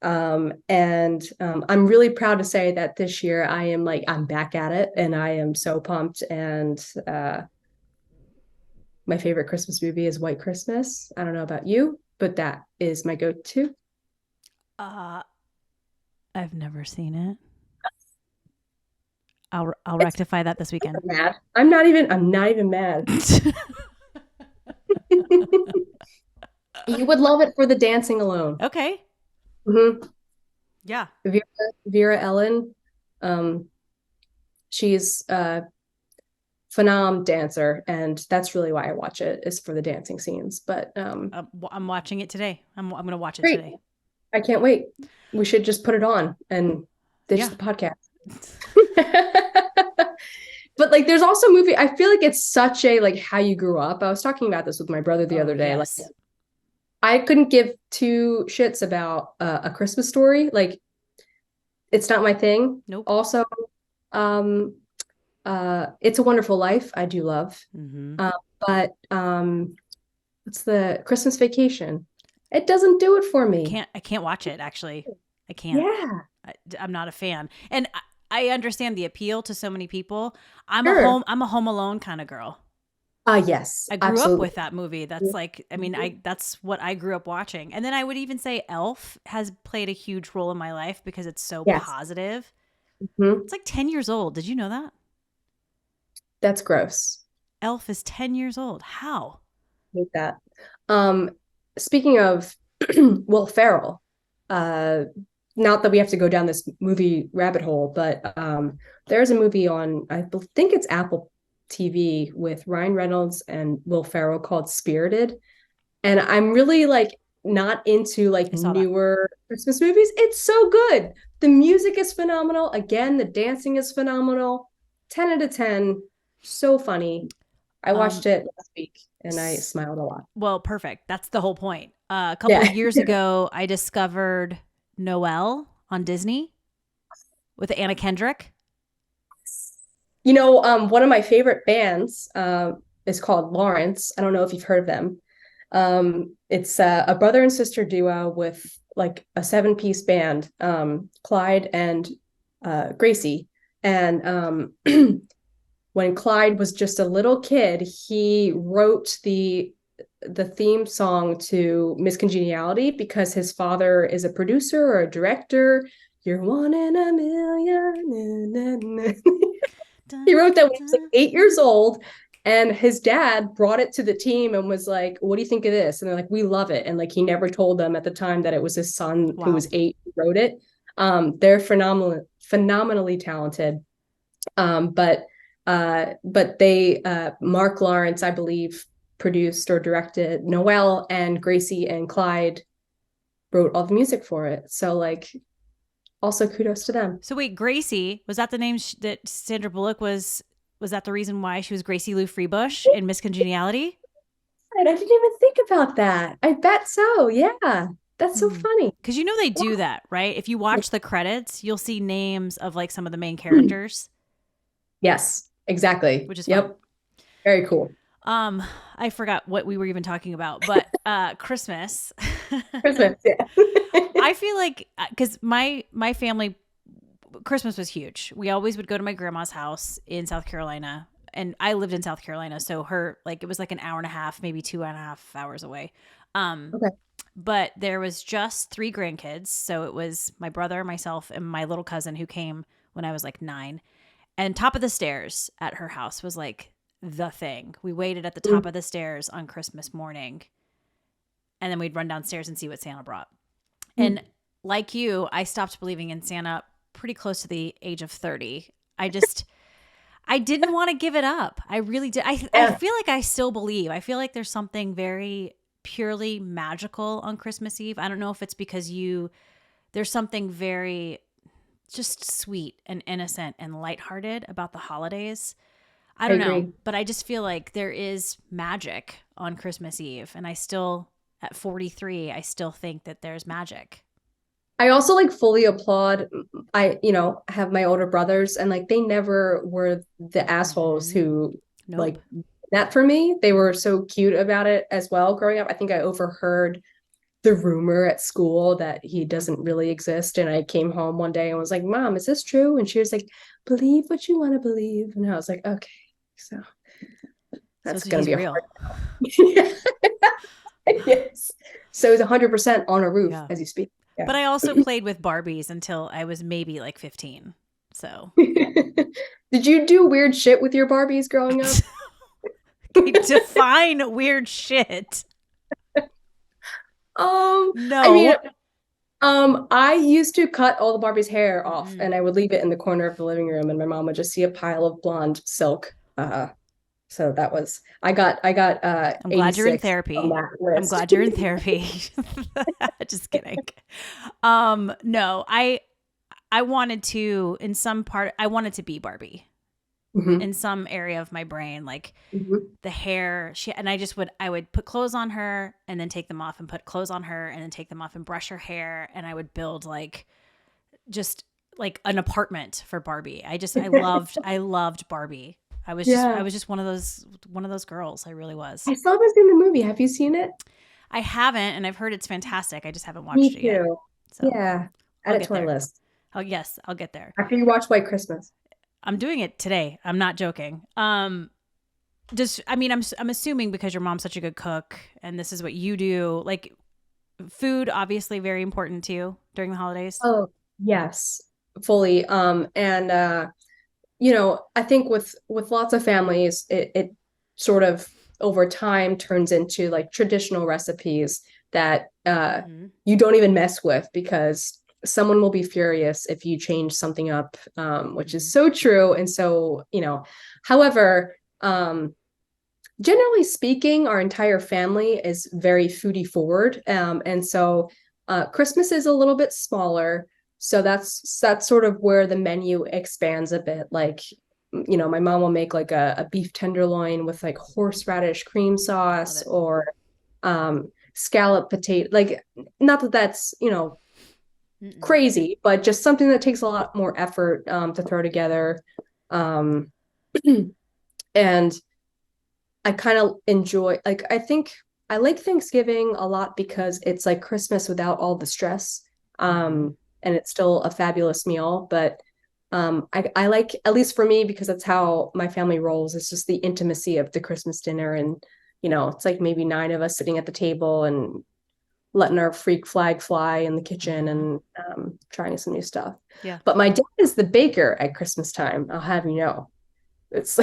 I'm really proud to say that this year I'm back at it, and I am so pumped. And my favorite Christmas movie is White Christmas. I don't know about you, but that is my go-to. Uh, I've never seen it. I'll It's rectify that this weekend. mad. I'm not even mad. You would love it for the dancing alone. Okay. Mm-hmm. Yeah. Vera Ellen, um, she's a phenom dancer, and that's really why I watch it, is for the dancing scenes. But I'm watching it today. I'm going to watch it great. today. I can't wait. We should just put it on and ditch Yeah. the podcast. But like there's also a movie, I feel like it's such a like how you grew up. I was talking about this with my brother the other day. Yes. Like I couldn't give two shits about a Christmas Story. Like it's not my thing. Nope. Also, um, It's a Wonderful Life. I do love. Mm-hmm. But it's the Christmas Vacation. It doesn't do it for me. I can't watch it actually. I can't. Yeah. I'm not a fan. And I understand the appeal to so many people. I'm Sure. a home alone kind of girl. Yes, I grew absolutely. up with that movie. That's like, I mean, that's what I grew up watching. And then I would even say Elf has played a huge role in my life because it's so Yes. positive. Mhm. It's like 10 years old. Did you know that? That's gross. Elf is 10 years old. How? Hate that. Speaking of Will Ferrell, uh not that we have to go down this movie rabbit hole, but there's a movie on, I think it's Apple TV, with Ryan Reynolds and Will Ferrell, called Spirited. And I'm really like not into like I saw that. newer Christmas movies. It's so good. The music is phenomenal. Again, the dancing is phenomenal. 10 out of 10. So funny. I Um, watched it last week and I smiled a lot. well, perfect. That's the whole point. A couple Yeah. years ago, I discovered Noelle on Disney with Anna Kendrick. One of my favorite bands is called Lawrence. I don't know if you've heard of them. It's a brother and sister duo with like a seven-piece band, Clyde and Gracie. And when Clyde was just a little kid, he wrote the theme song to Miss Congeniality because his father is a producer or a director. You're one in a million. He wrote that when he was like 8 years old, and his dad brought it to the team and was like, "What do you think of this?" And they're like, "We love it." And like he never told them at the time that it was his son who Wow. was 8 who wrote it. They're phenomenally talented. But they Mark Lawrence, I believe, produced or directed. Noelle and Gracie and Clyde wrote all the music for it. So like, also kudos to them. So wait, Gracie, was that the name that Sandra Bullock was? Was that the reason why she was Gracie Lou Freebush in Miss Congeniality? I didn't even think about that. I bet so. Yeah. That's so funny. Because you know they do that, right? If you watch the credits, you'll see names of like some of the main characters, Yes, exactly. which is fun. Yep. Very cool. I forgot what we were even talking about, but Christmas. Christmas. Yeah. I feel like because my family Christmas was huge. We always would go to my grandma's house in South Carolina, and I lived in South Carolina, so her like it was like an hour and a half, maybe 2.5 hours away. Um, Okay. but there was just three grandkids, so it was my brother, myself, and my little cousin who came when I was like 9. And top of the stairs at her house was like the thing. We waited at the top of the stairs on Christmas morning, and then we'd run downstairs and see what Santa brought. And like you, I stopped believing in Santa pretty close to the age of 30. I didn't want to give it up. I really did. I feel like I still believe. I feel like there's something very purely magical on Christmas Eve. I don't know if it's because there's something very just sweet and innocent and lighthearted about the holidays. I don't know, but I just feel like there is magic on Christmas Eve. And I still, at 43, I still think that there's magic. I also like fully applaud. I have my older brothers, and like they never were the assholes who Nope. like that for me. They were so cute about it as well growing up. I think I overheard the rumor at school that he doesn't really exist. And I came home one day and was like, "Mom, is this true?" And she was like, "Believe what you want to believe." And I was like, "Okay, so that's going to be real. Yes. So it's 100% on a roof as you speak. Yeah. But I also played with Barbies until I was maybe like 15. So did you do weird shit with your Barbies growing up? Define weird shit. No. I mean, I used to cut all the Barbie's hair off and I would leave it in the corner of the living room and my mom would just see a pile of blonde silk. So that was I'm glad you're in therapy. I'm glad you're in therapy. Just kidding. No, I wanted to in some part I wanted to be Barbie. In some area of my brain, like the hair, I would put clothes on her and then take them off and put clothes on her and then take them off and brush her hair. And I would build like, just like an apartment for Barbie. I loved Barbie. I was just one of those girls. I really was. I saw this in the movie. Have you seen it? I haven't, and I've heard it's fantastic. I just haven't watched it yet. So yeah. Add it to our list. Oh yes, I'll get there. After you watch White Christmas. I'm doing it today. I'm not joking. I'm assuming because your mom's such a good cook and this is what you do, like food obviously very important to you during the holidays. Oh, yes, fully. I think with lots of families, it sort of over time turns into like traditional recipes that Mm-hmm. you don't even mess with, because someone will be furious if you change something up, which Mm-hmm. is so true. And so, however, generally speaking, our entire family is very foodie forward. And so Christmas is a little bit smaller. So that's sort of where the menu expands a bit. Like, my mom will make like a beef tenderloin with like horseradish cream Love sauce, it. or scallop potato. Like, not that that's, Mm-mm. crazy, but just something that takes a lot more effort to throw together. Um, and I kind of enjoy, like, I think I like Thanksgiving a lot because it's like Christmas without all the stress. Mm-hmm. And it's still a fabulous meal. But I like, at least for me, because that's how my family rolls, it's just the intimacy of the Christmas dinner. And, it's like maybe 9 of us sitting at the table and letting our freak flag fly in the kitchen, Mm-hmm. and trying some new stuff. Yeah. But my dad is the baker at Christmas time, I'll have you know. It's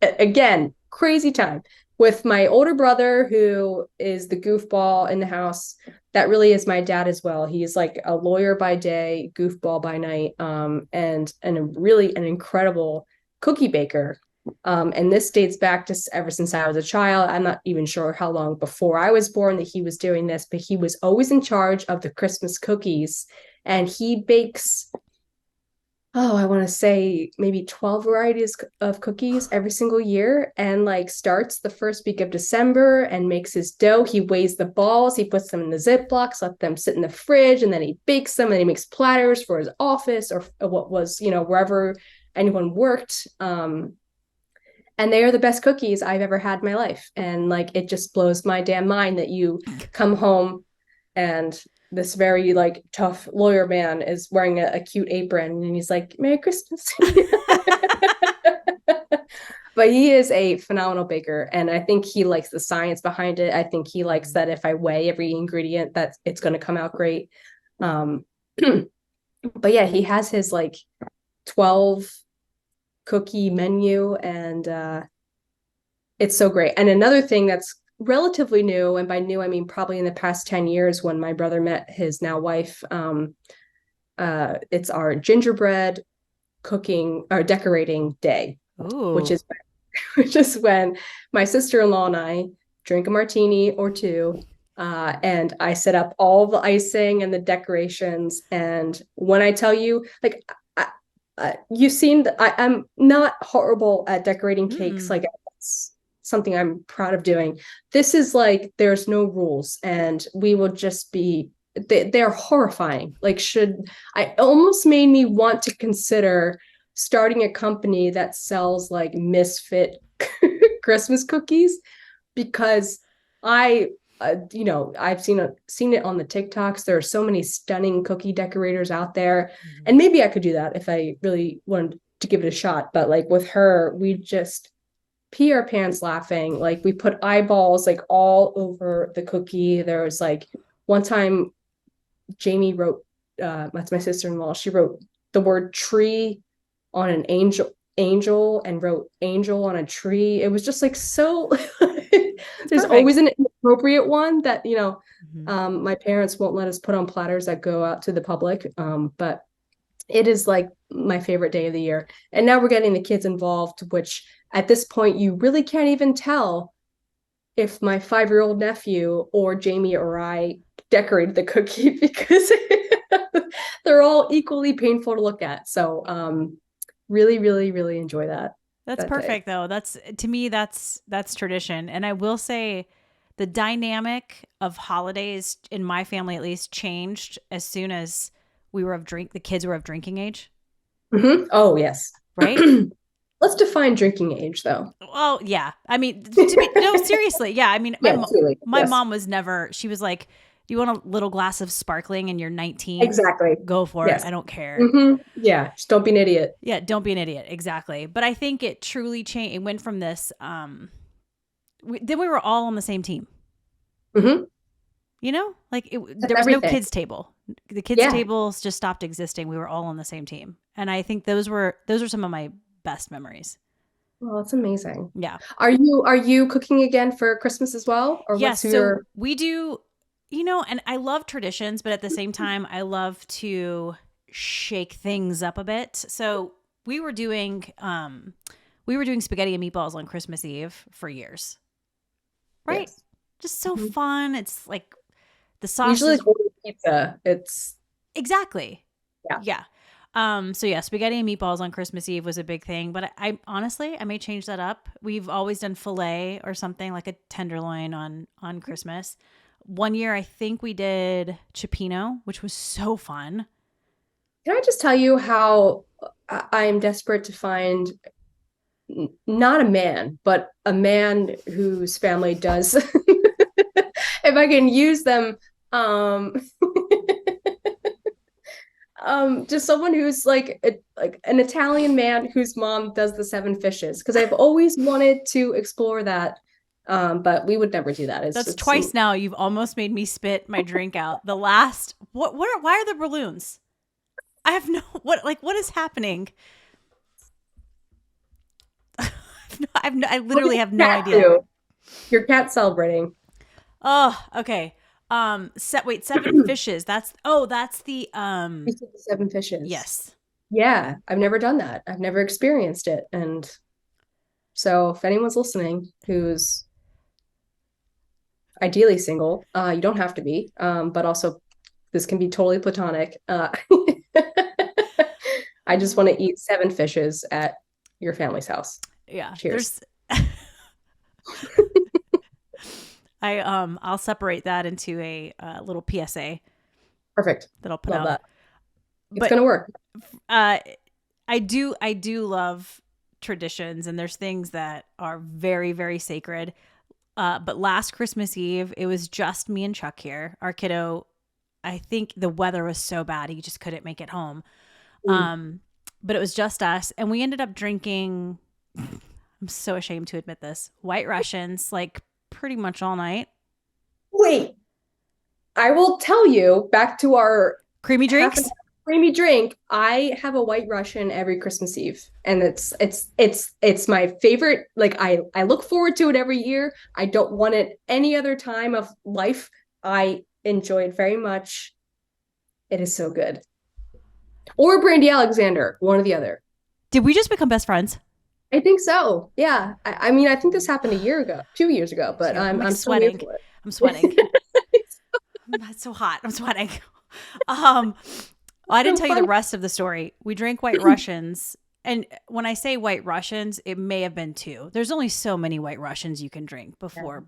again, crazy time with my older brother, who is the goofball in the house. That really is my dad as well. He's like a lawyer by day, goofball by night, and a really an incredible cookie baker. And this dates back to ever since I was a child. I'm not even sure how long before I was born that he was doing this, but he was always in charge of the Christmas cookies. And he bakes, I want to say maybe 12 varieties of cookies every single year, and like starts the first week of December and makes his dough. He weighs the balls, he puts them in the Ziplocs, let them sit in the fridge, and then he bakes them, and he makes platters for his office, or what was, wherever anyone worked. And they are the best cookies I've ever had in my life. And like, it just blows my damn mind that you come home and this very like tough lawyer man is wearing a cute apron, and he's like, Merry Christmas. But he is a phenomenal baker, and I think he likes the science behind it. I think he likes that if I weigh every ingredient, that it's going to come out great. um but yeah, he has his like 12 cookie menu, and it's so great. And another thing that's relatively new, and by new I mean probably in the past 10 years, when my brother met his now wife, it's our gingerbread cooking or decorating day, which Ooh. is which is when my sister-in-law and I drink a martini or two, and I set up all the icing and the decorations. And when I tell you, like, you've seen, I'm not horrible at decorating cakes. Mm-mm. Like, it's something I'm proud of doing. This is like, there's no rules, and we will just be, they're horrifying. Like, I almost made me want to consider starting a company that sells like misfit Christmas cookies, because I've seen it on the TikToks. There are so many stunning cookie decorators out there, Mm-hmm. and maybe I could do that if I really wanted to give it a shot. But like with her, we just pee our pants laughing. Like, we put eyeballs like all over the cookie. There was like one time Jamie wrote, that's my sister-in-law, she wrote the word tree on an angel and wrote angel on a tree. It was just like so It's there's always perfect. an inappropriate one that, Mm-hmm. my parents won't let us put on platters that go out to the public. But it is like my favorite day of the year. And now we're getting the kids involved, which at this point you really can't even tell if my 5-year-old nephew or Jamie or I decorated the cookie, because they're all equally painful to look at. So really, really, really enjoy That's that day. perfect though. That's to me that's tradition. And I will say the dynamic of holidays in my family at least changed as soon as the kids were of drinking age, Mm-hmm. Oh, yes. right? Let's define drinking age, though. Well, yeah. I mean, to be no, seriously. Yeah, I mean, Yeah, truly. my Yes, mom was never, she was like, "Do you want a little glass of sparkling and you're 19? exactly. Go for it. Yes. I don't care." Mm-hmm. Yeah, just don't be an idiot. Yeah, don't be an idiot. Exactly. But I think it truly changed. It went from this then we were all on the same team. Mm-hmm. Like That's there was no everything. kids table. The kids Yeah. tables just stopped existing. We were all on the same team. And I think those are some of my best memories. Well, that's amazing. Yeah. Are you cooking again for Christmas as well? Or Yes. what's So your we do, and I love traditions, but at the same time, I love to shake things up a bit. So we were doing, um, we were doing spaghetti and meatballs on Christmas Eve for years, right? yes. Just so Mhm. fun. It's like the sauce Usually is like ordering pizza. It's exactly. yeah. Yeah. So yeah, spaghetti and meatballs on Christmas Eve was a big thing, but I honestly I may change that up. We've always done filet or something like a tenderloin on Christmas. One year I think we did cioppino, which was so fun. Can I just tell you how I am desperate to find not a man, but a man whose family does if I can use them um just someone who's like an Italian man whose mom does the seven fishes because I've always wanted to explore that, but we would never do that. That's It's twice now you've almost made me spit my drink out. The last why are there balloons? I have no what is happening? I what does literally have your no cat idea. do? Your cat celebrating. Oh, okay. Seven fishes. That's the You said the seven fishes. yes. Yeah, I've never done that. I've never experienced it. And so if anyone's listening who's ideally single, you don't have to be, but also this can be totally platonic. I just want to eat seven fishes at your family's house. Yeah. Cheers. There's I'll separate that into a little PSA Perfect. that I'll put Love out. that. It's But gonna work. uh I do love traditions, and there's things that are very very sacred. But last Christmas Eve, it was just me and Chuck here. Our kiddo, I think the weather was so bad he just couldn't make it home. Mm. Um, but it was just us, and we ended up drinking. I'm so ashamed to admit this. White Russians, like pretty much all night. Wait, I will tell you back to our Creamy half an drinks. hour creamy drink. I have a white Russian every Christmas Eve, and it's my favorite. Like I look forward to it every year. I don't want it any other time of life. I enjoy it very much. It is so good. Or Brandy Alexander, one or the other. Did we just become best friends? I think so. Yeah. I mean, I think this happened a year ago, 2 years ago, but Too. I'm like I'm still here sweating. for I'm sweating. it. It's so hot. I'm sweating. Um, I didn't So tell you the fun. rest of the story. We drank White Russians, and when I say White Russians, it may have been two. There's only so many White Russians you can drink before.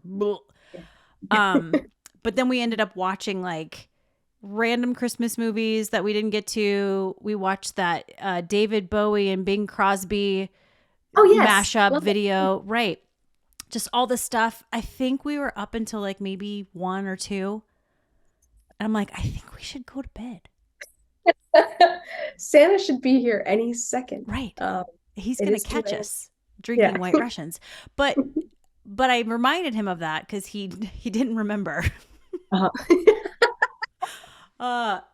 Um, but then we ended up watching like random Christmas movies that we didn't get to. We watched that David Bowie and Bing Crosby Oh yes. mashup Love it. video. Right. Just all this stuff. I think we were up until like maybe one or two. And I'm like, I think we should go to bed. Santa should be here any second. Right. He's It going to is too catch late. us drinking Yeah. White Russians. But I reminded him of that cuz he didn't remember. Uh-huh.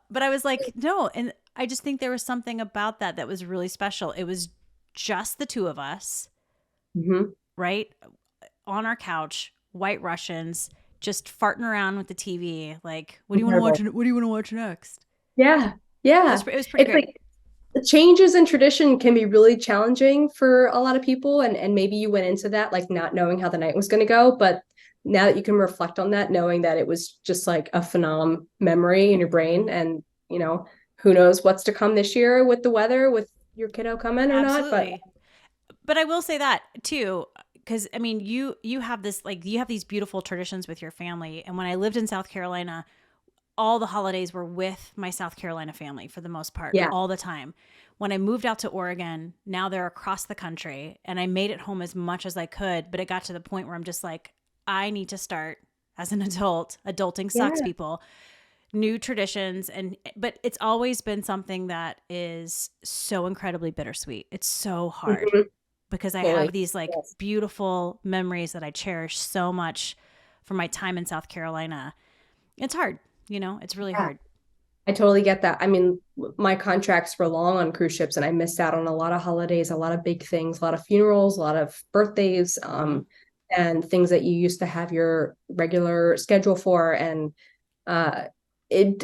But I was like, no, and I just think there was something about that was really special. It was just the two of us, Mhm. right? On our couch, White Russians, just farting around with the TV like, what do you want to watch? Incredible. What do you want to watch next? Yeah. Yeah. It was pretty It's great. like the changes in tradition can be really challenging for a lot of people. And maybe you went into that like not knowing how the night was going to go. But now that you can reflect on that, knowing that it was just like a phenom memory in your brain, and who knows what's to come this year with the weather, with your kiddo coming or not. But Absolutely. But I will say that too, because I mean, you have this like you have these beautiful traditions with your family, and when I lived in South Carolina, all the holidays were with my South Carolina family for the most part, yeah, all the time. When I moved out to Oregon, now they're across the country, and I made it home as much as I could, but it got to the point where I'm just like, I need to start as an adult. Adulting sucks, yeah. people. New traditions, but it's always been something that is so incredibly bittersweet. It's so hard Mhm. because I have Fully. these like Yes. beautiful memories that I cherish so much from my time in South Carolina. It's hard, it's really Yeah. hard. I totally get that. I mean, my contracts were long on cruise ships and I missed out on a lot of holidays, a lot of big things, a lot of funerals, a lot of birthdays, Mm-hmm. and things that you used to have your regular schedule for. And uh,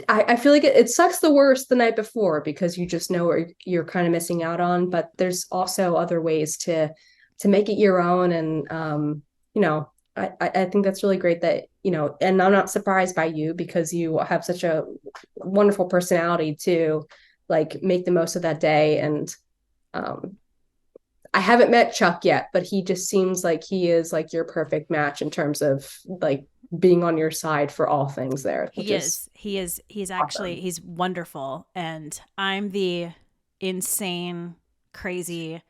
I feel like it sucks the worst the night before because you just know what you're kind of missing out on. But there's also other ways to make it your own. And you know, I think that's really great that, and I'm not surprised by you because you have such a wonderful personality to like make the most of that day. And um I haven't met Chuck yet, but he just seems like he is like your perfect match in terms of like being on your side for all things there, which He is is. He is. He's actually, awesome. he's wonderful. And I'm the insane, crazy,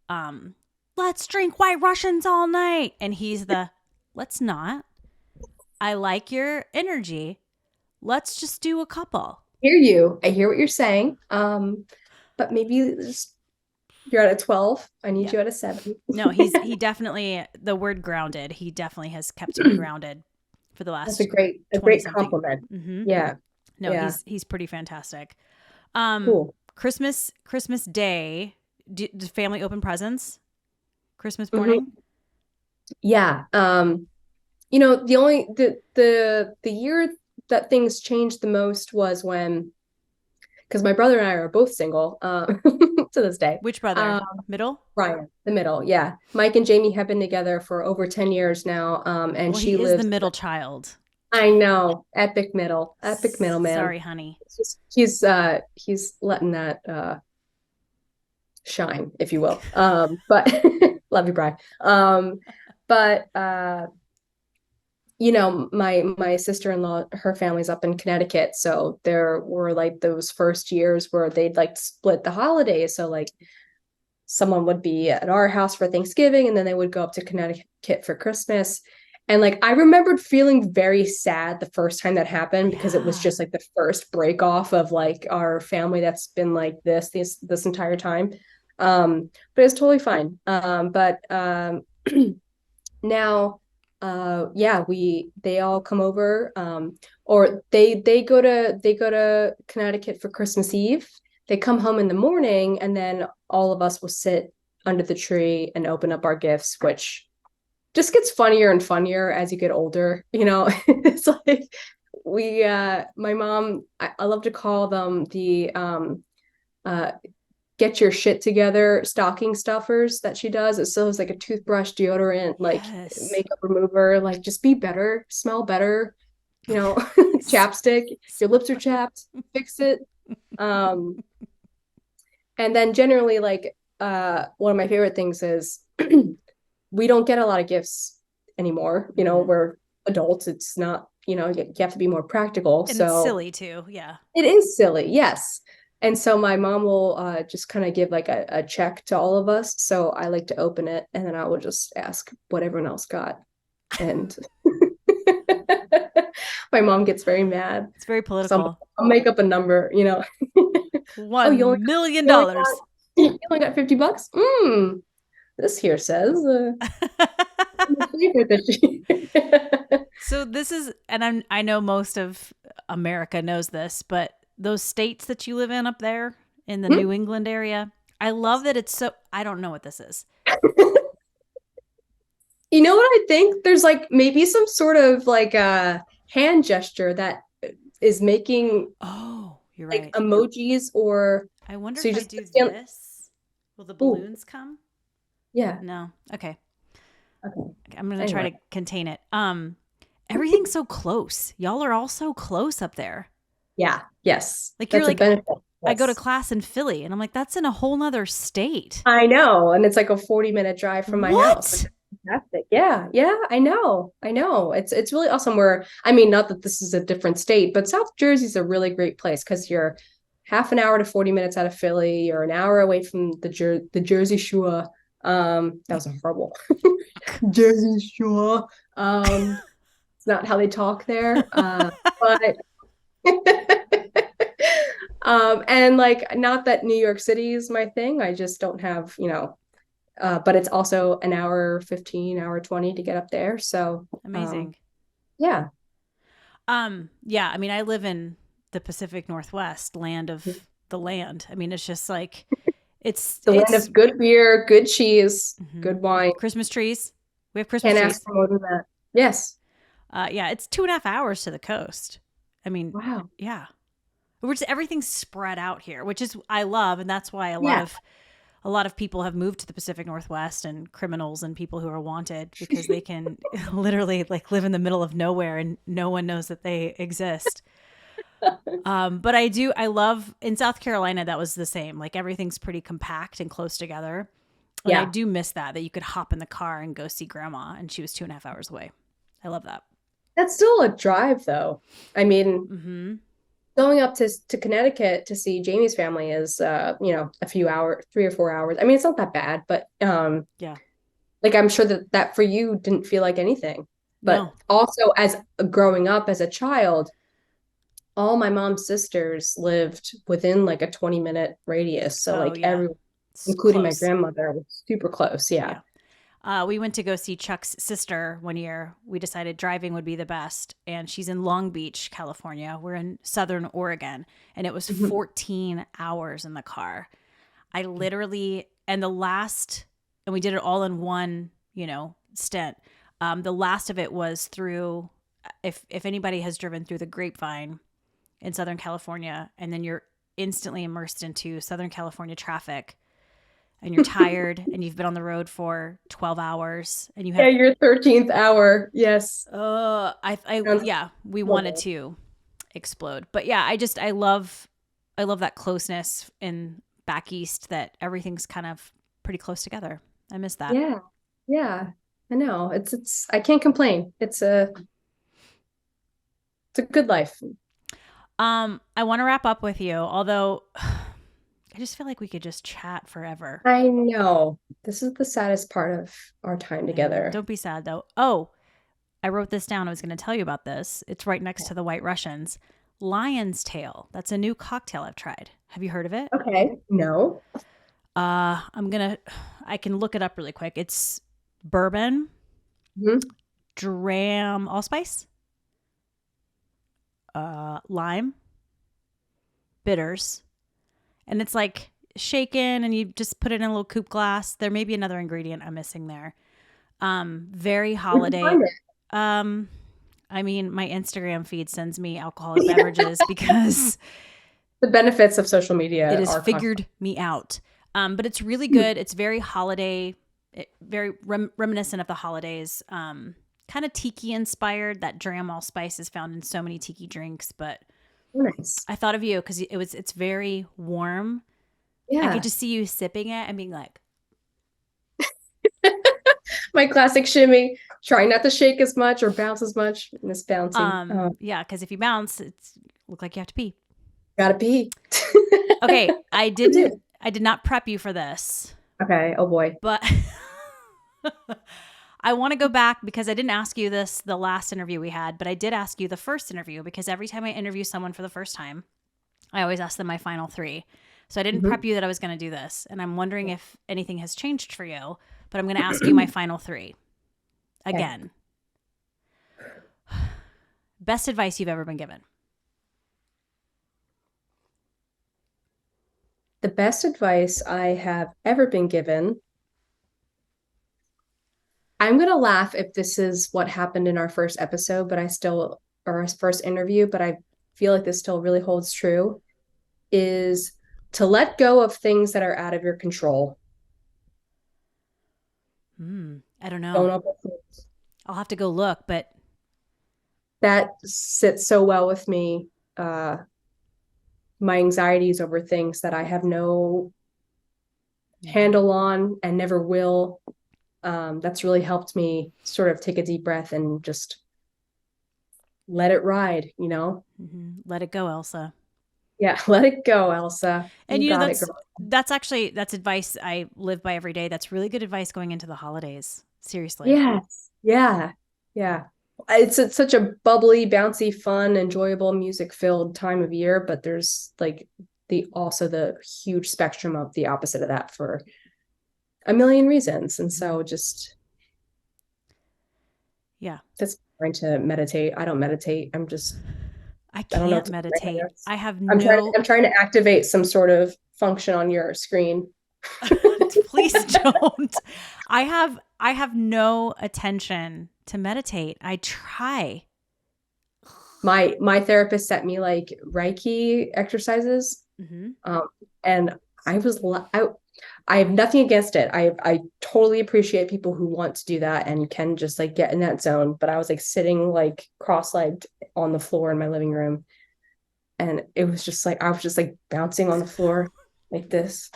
um, let's drink White Russians all night. And he's the, let's not. I like your energy. Let's just do a couple. I hear what you're saying. But maybe just you're at a 12. I need Yeah. you at a 7. No, he definitely, the word grounded, he definitely has kept me grounded for the That's last a 20 great something. compliment. Mm-hmm. Yeah. No, Yeah. he's pretty fantastic. Cool. Christmas Day, does family open presents? Christmas morning? Hmm. Yeah. The only the year that things changed the most was when, because my brother and I are both single, to this day. Which Um, brother? Middle? Ryan, the middle, yeah. Mike and Jamie have been together for over 10 years now, and Well, she he is the lives. middle child. I know, epic middle man. Sorry, honey. He's letting that shine, if you will. But love you, Bri. But my sister-in-law, her family's up in Connecticut, so there were like those first years where they'd like split the holidays. So like someone would be at our house for Thanksgiving and then they would go up to Connecticut for Christmas. And like I remembered feeling very sad the first time that happened because it was Yeah. just like the first break off of like our family that's been like this entire time. But it's totally fine. But Now yeah, we they all come over, or they go to Connecticut for Christmas Eve. They come home in the morning and then all of us will sit under the tree and open up our gifts, which just gets funnier and funnier as you get older. It's like my mom, I love to call them the uh get your shit together stocking stuffers that she does. It still has like a toothbrush, deodorant, like Yes. makeup remover, like just be better, smell better, chapstick, your lips are chapped, fix it. Um, and then generally like one of my favorite things is we don't get a lot of gifts anymore. Mm-hmm. We're adults. It's not, you have to be more practical. And it's So silly too. Yeah. it is silly, yes. And so my mom will just kind of give like a check to all of us. So I like to open it and then I will just ask what everyone else got. And my mom gets very mad. It's very So political. I'll make up a number. Oh, $1 million. you only got, you only got $50? This here says So this is, and I know most of America knows this, but those states that you live in up there in the New England area, I love that it's so, I don't know what this is. You know what I think? There's like maybe some sort of like a hand gesture that is making Oh, you're like right. emojis, or I wonder so you if I just do scan. this, will the Oh, balloons come? yeah. No. Okay. Okay. I'm going to try Anyway. to contain it. Everything's so close. Y'all are all so close up there. Yeah. Yes. Like you're That's a like, benefit. I go to Yes. class in Philly and I'm like, that's in a whole nother state. I know. And it's like a 40-minute drive from my house. Like, What? fantastic. Yeah. Yeah. I know. I know. It's really awesome where, I mean, not that this is a different state, but South Jersey's a really great place because you're half an hour to 40 minutes out of Philly. You're an hour away from the Jersey Shore. That was a horrible Jersey Shore. It's not how they talk there. But and like not that New York City is my thing. I just don't have, but it's also an hour 15, hour 20 to get up there. So Amazing. yeah. Yeah, I mean, I live in the Pacific Northwest, land of the land. I mean, it's just like The land it's of good beer, good cheese, mhm. good wine. Christmas trees. We have Christmas Can't ask trees. for more than that. Yes. Yeah, it's 2.5 hours to the coast. I mean, Wow. yeah, which everything's spread out here, which is I love, and that's why Yeah. a lot of people have moved to the Pacific Northwest, and criminals and people who are wanted, because they can literally like live in the middle of nowhere and no one knows that they exist. But I love in South Carolina, that was the same. Like everything's pretty compact and close together. And I Yeah. do miss that you could hop in the car and go see grandma and she was 2.5 hours away. I love that. That's still a drive, though. I mean, Mm-hmm. going up to Connecticut to see Jamie's family is, a few hours, 3 or 4 hours. I mean, it's not that bad, but Yeah. like I'm sure that for you didn't feel like anything. But No. also, as growing up as a child, all my mom's sisters lived within like a 20-minute radius. So Oh, like yeah. everyone, It's including my close. grandmother, was super close. Yeah. Yeah. We went to go see Chuck's sister one year. We decided driving would be the best, and she's in Long Beach, California. We're in Southern Oregon, and it was Mhm. 14 hours in the car. I literally, and we did it all in one, stint. The last of it was through, if anybody has driven through the Grapevine in Southern California, and then you're instantly immersed into Southern California traffic, and you're tired and you've been on the road for 12 hours and you Yeah, have your 13th hour. Yes. Sounds yeah, we wanted horrible. to explode. But yeah, I love that closeness in back east, that everything's kind of pretty close together. I miss that. Yeah. Yeah. I know. I can't complain. It's a good life. I want to wrap up with you, although I just feel like we could just chat forever. I know. This is the saddest part of our time I know. together. Don't be sad though. Oh, I wrote this down. I was going to tell you about this. It's right next to the White Russians. Lion's Tail. That's a new cocktail I've tried. Have you heard of it? Okay. No. I can look it up really quick. It's bourbon, Mhm. dram, allspice, lime, bitters, and it's like shaken, and you just put it in a little coupe glass. There may be another ingredient I'm missing there. Very Where'd you holiday. find Um, I mean, my Instagram feed sends me alcoholic it? beverages because The benefits of social it media has are figured me out. But it's really constant. good. It's very holiday, very reminiscent of the holidays. Kind of tiki inspired. That dram allspice is found in so many tiki drinks, but Nice. I thought of you because it's very warm. I could Yeah. just see you sipping it and being like, My classic shimmy. Trying not to shake as much or bounce as much. Miss bouncing. Oh, yeah, because if you bounce, it's look like you have to pee. gotta pee. Okay, You do. I did not prep you for this, Okay. Oh boy. but I want to go back because I didn't ask you this the last interview we had, but I did ask you the first interview, because every time I interview someone for the first time, I always ask them my final three. So I didn't Mhm. prep you that I was going to do this. And I'm wondering if anything has changed for you, but I'm going to ask you my final three Okay. again. Best advice you've ever been given. The best advice I have ever been given. I'm gonna laugh if this is what happened in our first episode, or our first interview, but I feel like this still really holds true, is to let go of things that are out of your control. I don't know. Don't overthink. I'll have to go look, but That sits so well with me. Uh, my anxieties over things that I have no handle on and never will. That's really helped me sort of take a deep breath and just let it ride. let it go, Elsa. Yeah, let it go, Elsa. And You got it, that's girl. that's advice I live by every day. That's really good advice going into the holidays. Seriously. Yes. Yeah. Yeah. It's such a bubbly, bouncy, fun, enjoyable, music-filled time of year, but there's like the huge spectrum of the opposite of that for a million reasons. And so just Yeah. that's trying to meditate. I don't meditate. I'm just I I don't know what can't to do. meditate. I have I'm trying to activate some sort of function on your screen. please don't. I have no attention to meditate. I try. My therapist sent me like Reiki exercises. Mm-hmm. Um, and I was I have nothing against it. I totally appreciate people who want to do that and can just like get in that zone. But I was like sitting like cross-legged on the floor in my living room, and it was just like I was just like bouncing on the floor like this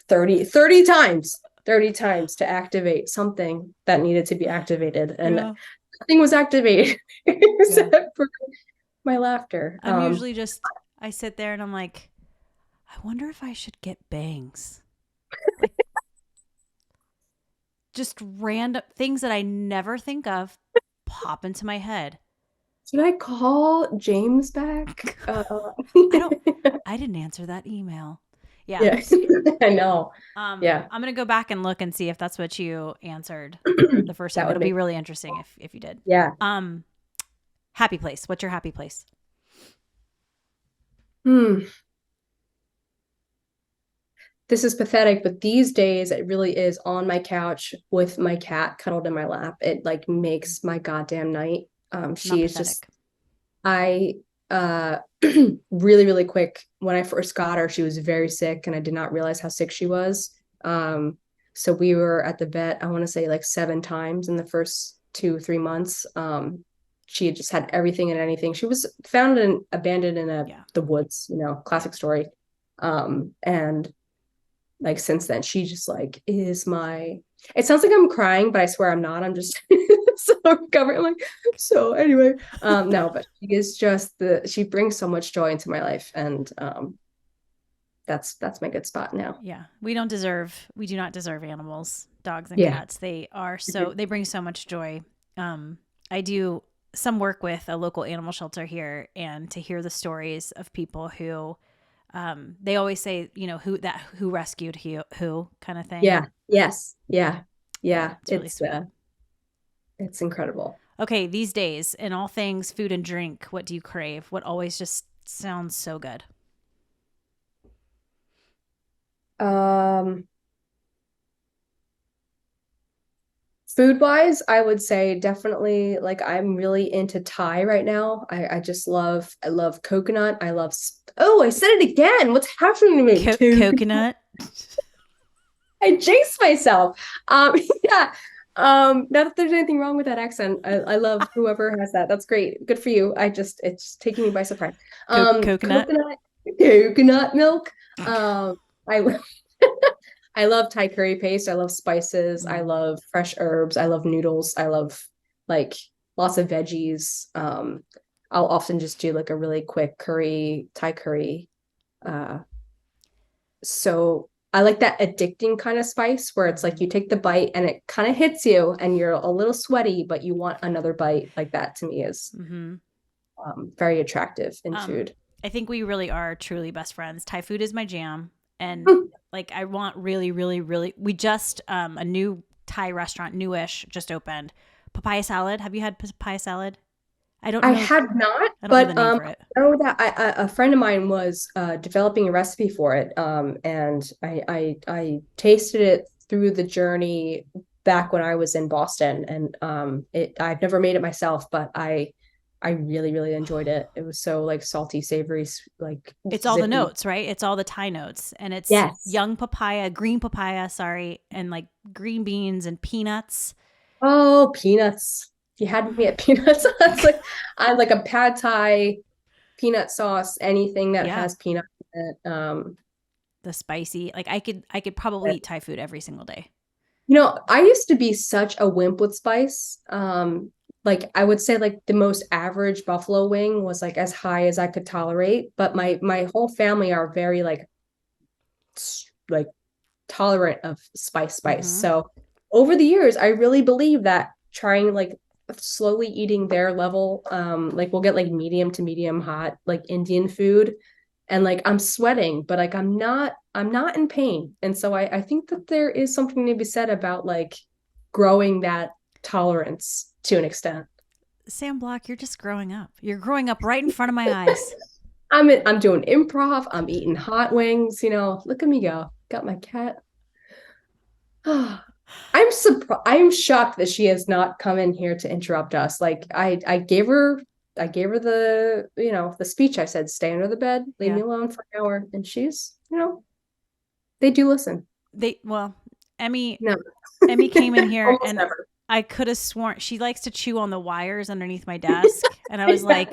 30 times. 30 times to activate something that needed to be activated. And nothing was activated except for my laughter. I'm usually just, I sit there and I'm like, I wonder if I should get bangs. Like, just random things that I never think of pop into my head. Should I call James back? I didn't answer that email. Yeah. Yeah, I know. Yeah. I'm gonna go back and look and see if that's what you answered the first time. It'll be really interesting if you did. Yeah. Happy place. What's your happy place? This is pathetic, but these days it really is on my couch with my cat cuddled in my lap. It like makes my goddamn night. She is just I really, really quick. When I first got her, she was very sick and I did not realize how sick she was. So we were at the vet, I want to say like 7 times in the first 2-3 months. She had just had everything and anything. She was found and abandoned in the woods, classic story. And like since then, she just like is it sounds like I'm crying, but I swear I'm not. I'm just so recovered. I'm like, so anyway, no, but she is just she brings so much joy into my life. And that's my good spot now. Yeah. We do not deserve animals, dogs and cats. They bring so much joy. I do some work with a local animal shelter here, and to hear the stories of people who they always say, who rescued who kind of thing. Yeah. Yes. Yeah. It's really sweet. It's incredible. Okay. These days, in all things food and drink, what do you crave? What always just sounds so good? Food wise, I would say definitely like I'm really into Thai right now. I love coconut. I said it again. What's happening to me? Coconut. I jinxed myself. Yeah. Not that there's anything wrong with that accent. I love whoever has that. That's great. Good for you. It's taking me by surprise. Coconut milk. I I love Thai curry paste. I love spices. I love fresh herbs. I love noodles. I love like lots of veggies. I'll often just do like a really quick Thai curry. So I like that addicting kind of spice where it's like you take the bite and it kind of hits you and you're a little sweaty, but you want another bite. Like that to me is very attractive in food. I think we really are truly best friends. Thai food is my jam. And like, I want really, really, really, we just, a new Thai restaurant, newish, just opened. Papaya salad. Have you had papaya salad? I don't know. I have not, but I know that a friend of mine was developing a recipe for it. And I tasted it through the journey back when I was in Boston. And I've never made it myself, but I really, really enjoyed it. It was so like salty, savory, like it's all the notes, right? It's all the Thai notes, and it's green papaya, and like green beans and peanuts. Oh, peanuts! If you had me at peanuts, I like a pad Thai, peanut sauce, anything that has peanuts in it. The spicy, like I could probably eat Thai food every single day. I used to be such a wimp with spice. Like I would say like the most average buffalo wing was like as high as I could tolerate, but my whole family are very like tolerant of spice. So over the years, I really believe that trying like slowly eating their level, like we'll get like medium to medium hot, like Indian food, and like I'm sweating, but like I'm not in pain. And so I think that there is something to be said about like growing that tolerance to an extent. Sam Block, you're just growing up. You're growing up right in front of my eyes. I'm doing improv. I'm eating hot wings. Look at me go. Got my cat. I'm surprised. I'm shocked that she has not come in here to interrupt us. Like I gave her the, the speech. I said, stay under the bed, leave me alone for an hour. And she's, they do listen. Emmy No. Emmy came in here Almost and never. I could have sworn she likes to chew on the wires underneath my desk. And I was like,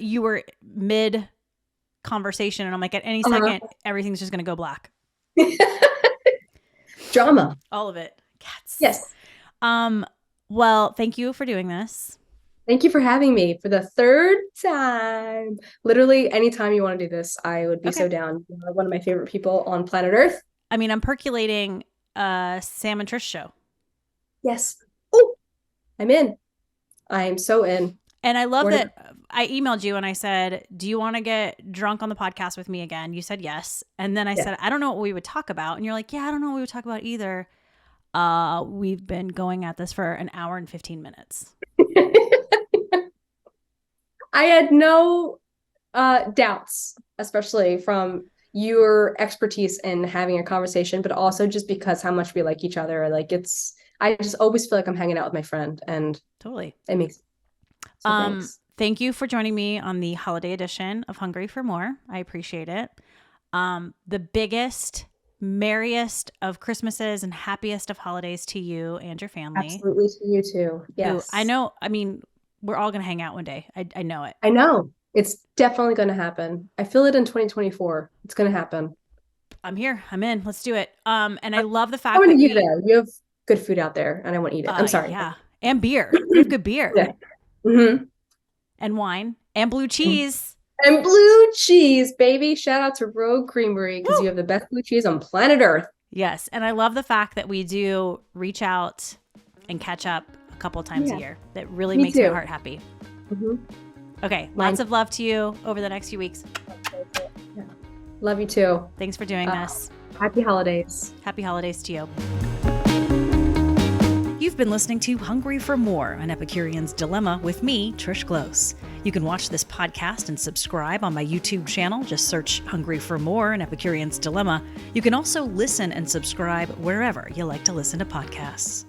you were mid conversation. And I'm like, at any second, everything's just going to go black. Drama. All of it. Cats. Yes. Well, thank you for doing this. Thank you for having me for the third time. Literally, anytime you want to do this, I would be so down. You're one of my favorite people on planet Earth. I mean, I'm percolating a Sam and Trish show. Yes. Oh, I'm in. I'm so in. And I love that I emailed you and I said, do you want to get drunk on the podcast with me again? You said yes. And then I said, I don't know what we would talk about. And you're like, yeah, I don't know what we would talk about either. We've been going at this for an hour and 15 minutes. I had no doubts, especially from your expertise in having a conversation, but also just because how much we like each other. Like I just always feel like I'm hanging out with my friend, and totally it makes thanks. Thank you for joining me on the holiday edition of Hungry for More. I appreciate it. The biggest, merriest of Christmases and happiest of holidays to you and your family. Absolutely, to you too. Yes. I know. I mean, we're all going to hang out one day. I know it. I know. It's definitely going to happen. I feel it in 2024. It's going to happen. I'm here. I'm in. Let's do it. And I love the fact I want that to eat there. You have good food out there, and I want to eat it. I'm sorry. Yeah. And beer. We have good beer. Yeah. Mm-hmm. And wine. And blue cheese. And blue cheese, baby. Shout out to Rogue Creamery, because you have the best blue cheese on planet Earth. Yes. And I love the fact that we do reach out and catch up a couple times a year. That really makes my heart happy. Mm-hmm. Okay. Lots of love to you over the next few weeks. Yeah. Love you too. Thanks for doing this. Happy holidays. Happy holidays to you. You've been listening to Hungry for More, an Epicurean's Dilemma with me, Trish Close. You can watch this podcast and subscribe on my YouTube channel. Just search Hungry for More, an Epicurean's Dilemma. You can also listen and subscribe wherever you like to listen to podcasts.